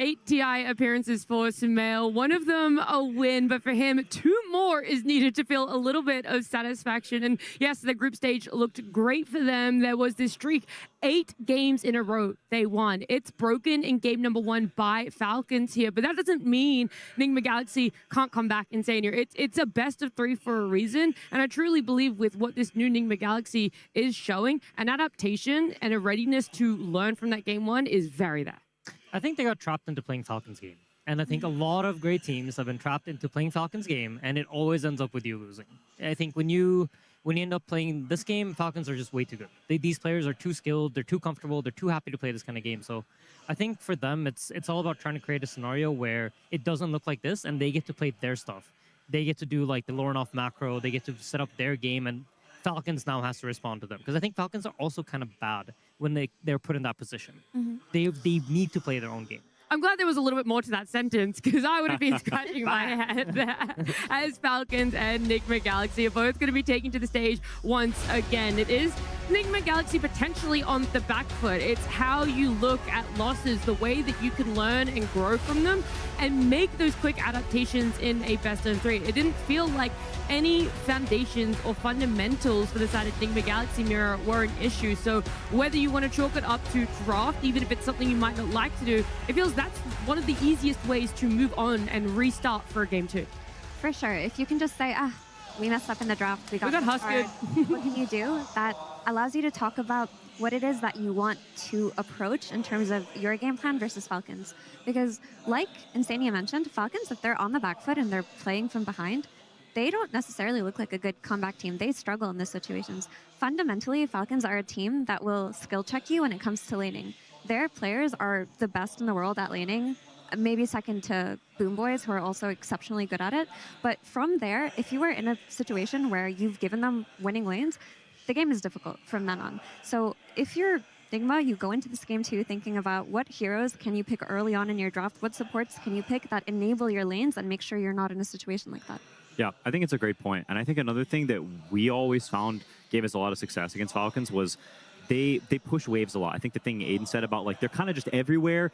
8 TI appearances for Sumail. One of them a win, but for him, 2 more is needed to feel a little bit of satisfaction. And yes, the group stage looked great for them. There was this streak, 8 games in a row they won. It's broken in game number 1 by Falcons here, but that doesn't mean NIGMA Galaxy can't come back insane here. It's a best of 3 for a reason, and I truly believe with what this new NIGMA Galaxy is showing, an adaptation and a readiness to learn from that game 1 is very there. I think they got trapped into playing Falcons game. And I think a lot of great teams have been trapped into playing Falcons game, and it always ends up with you losing. I think when you end up playing this game, Falcons are just way too good. These players are too skilled, they're too comfortable, they're too happy to play this kind of game. So I think for them, it's all about trying to create a scenario where it doesn't look like this, and they get to play their stuff. They get to do like the Lauren off macro, they get to set up their game, and Falcons now has to respond to them. Because I think Falcons are also kind of bad when they're put in that position. They need to play their own game. I'm glad there was a little bit more to that sentence, because I would have been scratching my head there. As Falcons and NIGMA Galaxy are both going to be taken to the stage once again. It is NIGMA Galaxy potentially on the back foot. It's how you look at losses, the way that you can learn and grow from them and make those quick adaptations in a best of 3. It didn't feel like any foundations or fundamentals for the side of NIGMA Galaxy Mirror were an issue. So whether you want to chalk it up to draft, even if it's something you might not like to do, it feels that's one of the easiest ways to move on and restart for game 2. For sure. If you can just say, we messed up in the draft, we got husky. What can you do? That allows you to talk about what it is that you want to approach in terms of your game plan versus Falcons. Because like Insania mentioned, Falcons, if they're on the back foot and they're playing from behind, they don't necessarily look like a good comeback team. They struggle in these situations. Fundamentally, Falcons are a team that will skill check you when it comes to laning. Their players are the best in the world at laning, maybe second to Boom Boys, who are also exceptionally good at it. But from there, if you are in a situation where you've given them winning lanes, the game is difficult from then on. So if you're NIGMA, you go into this game too thinking about what heroes can you pick early on in your draft, what supports can you pick that enable your lanes and make sure you're not in a situation like that. Yeah, I think it's a great point. And I think another thing that we always found gave us a lot of success against Falcons was they push waves a lot. I think the thing Aiden said about like they're kind of just everywhere,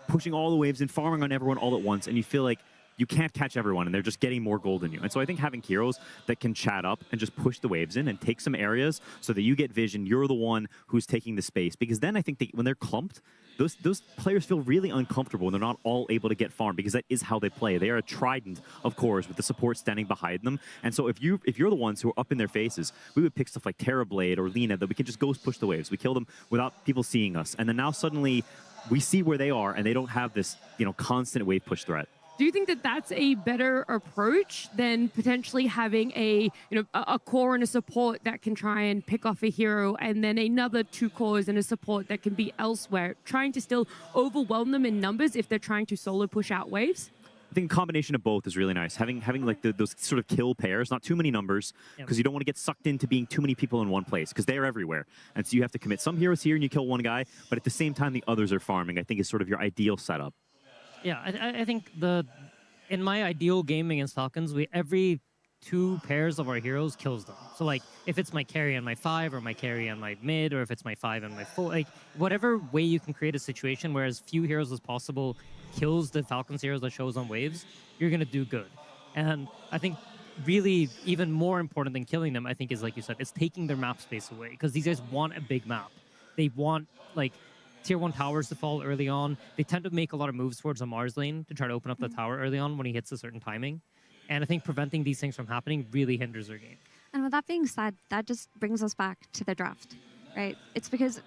pushing all the waves and farming on everyone all at once, and you feel like you can't catch everyone, and they're just getting more gold than you. And so I think having heroes that can chat up and just push the waves in and take some areas so that you get vision, you're the one who's taking the space. Because then I think when they're clumped, those players feel really uncomfortable and they're not all able to get farm, because that is how they play. They are a trident of cores with the support standing behind them. And so if you're the ones who are up in their faces, we would pick stuff like Terrorblade or Lina that we can just ghost push the waves. We kill them without people seeing us. And then now suddenly we see where they are and they don't have this, constant wave push threat. Do you think that that's a better approach than potentially having a core and a support that can try and pick off a hero, and then another 2 cores and a support that can be elsewhere, trying to still overwhelm them in numbers if they're trying to solo push out waves? I think a combination of both is really nice. Having like those sort of kill pairs, not too many numbers, because you don't want to get sucked into being too many people in one place, because they're everywhere. And so you have to commit some heroes here and you kill one guy, but at the same time the others are farming, I think is sort of your ideal setup. Yeah, I think in my ideal game against Falcons, every 2 pairs of our heroes kills them. So like if it's my carry on my 5 or my carry on my mid, or if it's my 5 and my 4, like whatever way you can create a situation where as few heroes as possible kills the Falcons heroes that shows on waves, you're gonna do good. And I think really even more important than killing them, I think, is like you said, it's taking their map space away, because these guys want a big map. They want like tier 1 towers to fall early on. They tend to make a lot of moves towards Amar's lane to try to open up the tower early on when he hits a certain timing. And I think preventing these things from happening really hinders their game. And with that being said, that just brings us back to the draft, right? It's because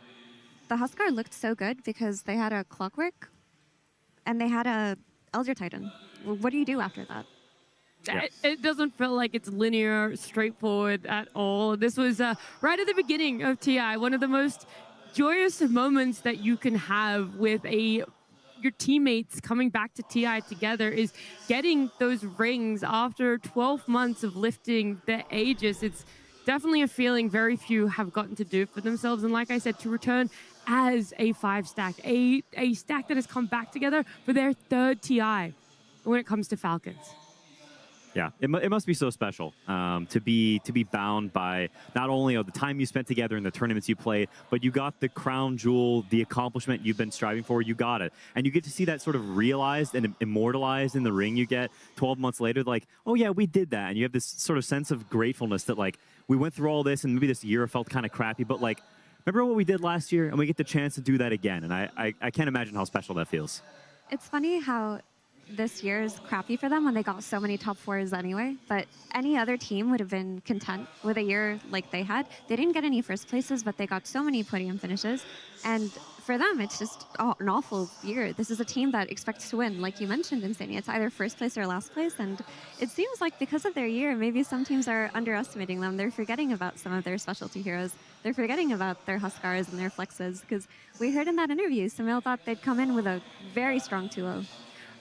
the Huskar looked so good because they had a Clockwork and they had a Elder Titan. What do you do after that? Yeah. It doesn't feel like it's linear, straightforward at all. This was right at the beginning of TI, one of the most joyous moments that you can have with your teammates coming back to TI together is getting those rings after 12 months of lifting the Aegis. It's definitely a feeling very few have gotten to do for themselves. And like I said, to return as a 5-stack, a stack that has come back together for their 3rd TI when it comes to Falcons. Yeah, it must be so special to be bound by not only the time you spent together in the tournaments you played, but you got the crown jewel, the accomplishment you've been striving for, you got it. And you get to see that sort of realized and immortalized in the ring you get 12 months later, like, oh yeah, we did that. And you have this sort of sense of gratefulness that like, we went through all this and maybe this year felt kind of crappy, but like, remember what we did last year? And we get the chance to do that again. And I can't imagine how special that feels. It's funny how this year is crappy for them when they got so many top 4s anyway, but any other team would have been content with a year like they had. They didn't get any first places, but they got so many podium finishes. And for them, it's just an awful year. This is a team that expects to win, like you mentioned, Insania. It's either first place or last place, and it seems like because of their year, maybe some teams are underestimating them. They're forgetting about some of their specialty heroes. They're forgetting about their Huskars and their Flexes, because we heard in that interview, Samil thought they'd come in with a very strong 2-0.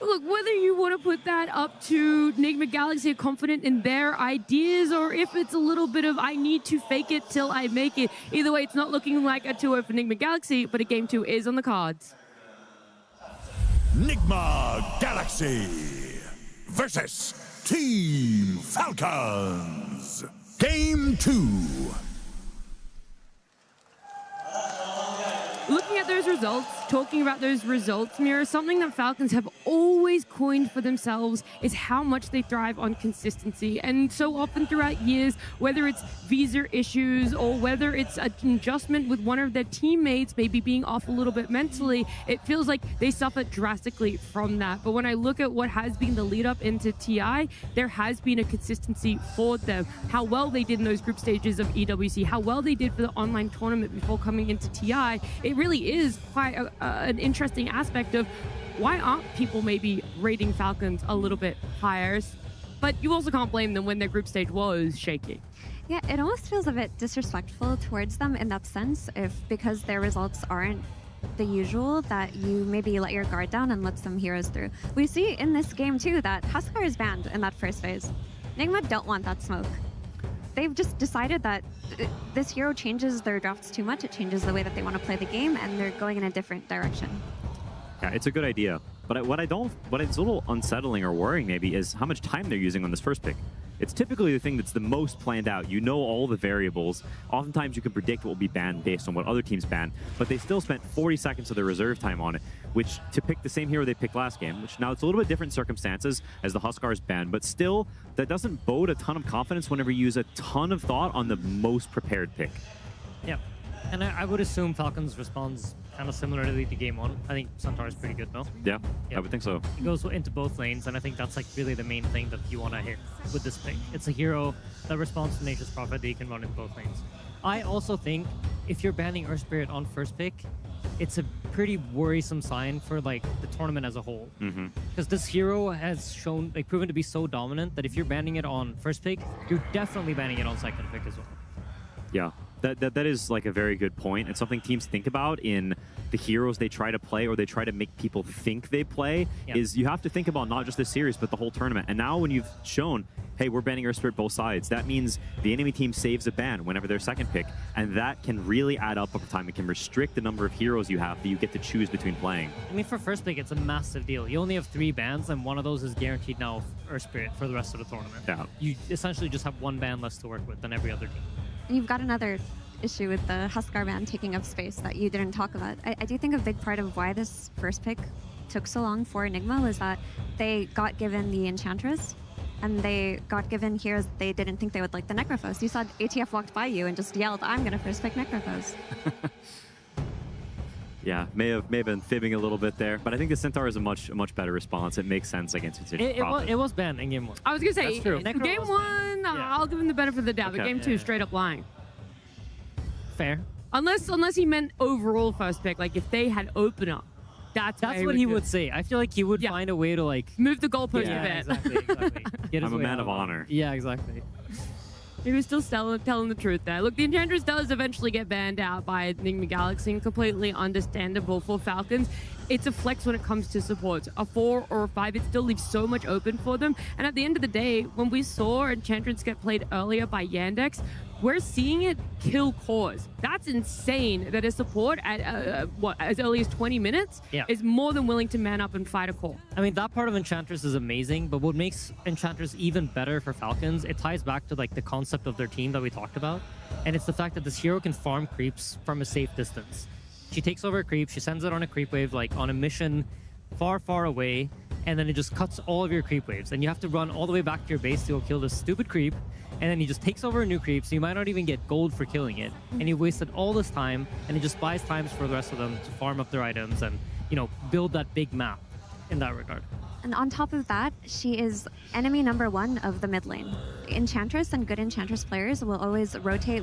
Look, whether you want to put that up to NIGMA Galaxy are confident in their ideas, or if it's a little bit of I need to fake it till I make it. Either way, it's not looking like a 2-0 for NIGMA Galaxy, but a Game 2 is on the cards. NIGMA Galaxy versus Team Falcons. Game 2. Looking at those results, talking about those results, Mira, something that Falcons have always coined for themselves is how much they thrive on consistency. And so often throughout years, whether it's visa issues or whether it's an adjustment with one of their teammates maybe being off a little bit mentally, it feels like they suffer drastically from that. But when I look at what has been the lead up into TI, there has been a consistency for them. How well they did in those group stages of EWC, how well they did for the online tournament before coming into TI, it really is quite an interesting aspect of why aren't people maybe rating Falcons a little bit higher? But you also can't blame them when their group stage was shaky. Yeah, it almost feels a bit disrespectful towards them in that sense, because their results aren't the usual, that you maybe let your guard down and let some heroes through. We see in this game too that Huskar is banned in that first phase. NIGMA don't want that smoke. They've just decided that this hero changes their drafts too much. It changes the way that they want to play the game, and they're going in a different direction. Yeah, it's a good idea. But what it's a little unsettling or worrying maybe is how much time they're using on this first pick. It's typically the thing that's the most planned out. You know all the variables. Oftentimes you can predict what will be banned based on what other teams ban, but they still spent 40 seconds of their reserve time on it, which to pick the same hero they picked last game, which now it's a little bit different circumstances as the Huskars ban, but still that doesn't bode a ton of confidence whenever you use a ton of thought on the most prepared pick. Yeah, and I would assume Falcons responds kind of similarly to game 1. I think Centaur is pretty good, no? Yeah, I would think so. It goes into both lanes, and I think that's like really the main thing that you want to hear with this pick. It's a hero that responds to Nature's Prophet that you can run in both lanes. I also think if you're banning Earth Spirit on first pick, it's a pretty worrisome sign for like the tournament as a whole. Because this hero has shown, like, proven to be so dominant that if you're banning it on first pick, you're definitely banning it on second pick as well. Yeah, that is like a very good point. It's something teams think about in the heroes they try to play or they try to make people think they play. Yeah. Is you have to think about not just this series but the whole tournament. And now when you've shown, hey, we're banning Earth Spirit both sides, that means the enemy team saves a ban whenever they're second pick, and that can really add up over time. It can restrict the number of heroes you have that you get to choose between playing. I mean, for first pick, it's a massive deal. You only have 3 bans, and one of those is guaranteed now Earth Spirit for the rest of the tournament. Yeah. You essentially just have 1 ban less to work with than every other team. And you've got another issue with the Huskar ban taking up space that you didn't talk about. I do think a big part of why this first pick took so long for NIGMA was that they got given the Enchantress, and they got given heroes they didn't think they would like the Necrophos. You saw ATF walked by you and just yelled, "I'm gonna first pick Necrophos." Yeah, may have been fibbing a little bit there, but I think the Centaur is a much better response. It makes sense against It was banned in game 1. I was going to say, That's true. game 1, I'll give him the benefit of the doubt, but Okay. game 2, straight up lying. Fair. Unless he meant overall first pick, like if they had opener, that's what he would say. I feel like he would find a way to like move the goalpost a bit. Exactly. Get his I'm a way man out. of honor. Yeah, exactly. He was still telling the truth there. Look, the Enchantress does eventually get banned out by NIGMA Galaxy, and completely understandable for Falcons. It's a flex when it comes to supports. A 4 or a 5, it still leaves so much open for them. And at the end of the day, when we saw Enchantress get played earlier by Yandex, we're seeing it kill cores. That's insane that a support at as early as 20 minutes is more than willing to man up and fight a core. I mean, that part of Enchantress is amazing, but what makes Enchantress even better for Falcons, it ties back to like the concept of their team that we talked about. And it's the fact that this hero can farm creeps from a safe distance. She takes over a creep, she sends it on a creep wave, like on a mission far, far away, and then it just cuts all of your creep waves. And you have to run all the way back to your base to go kill this stupid creep, and then he just takes over a new creep, so you might not even get gold for killing it. And you wasted all this time, and it just buys times for the rest of them to farm up their items and, you know, build that big map in that regard. And on top of that, she is enemy number 1 of the mid lane. Enchantress and good Enchantress players will always rotate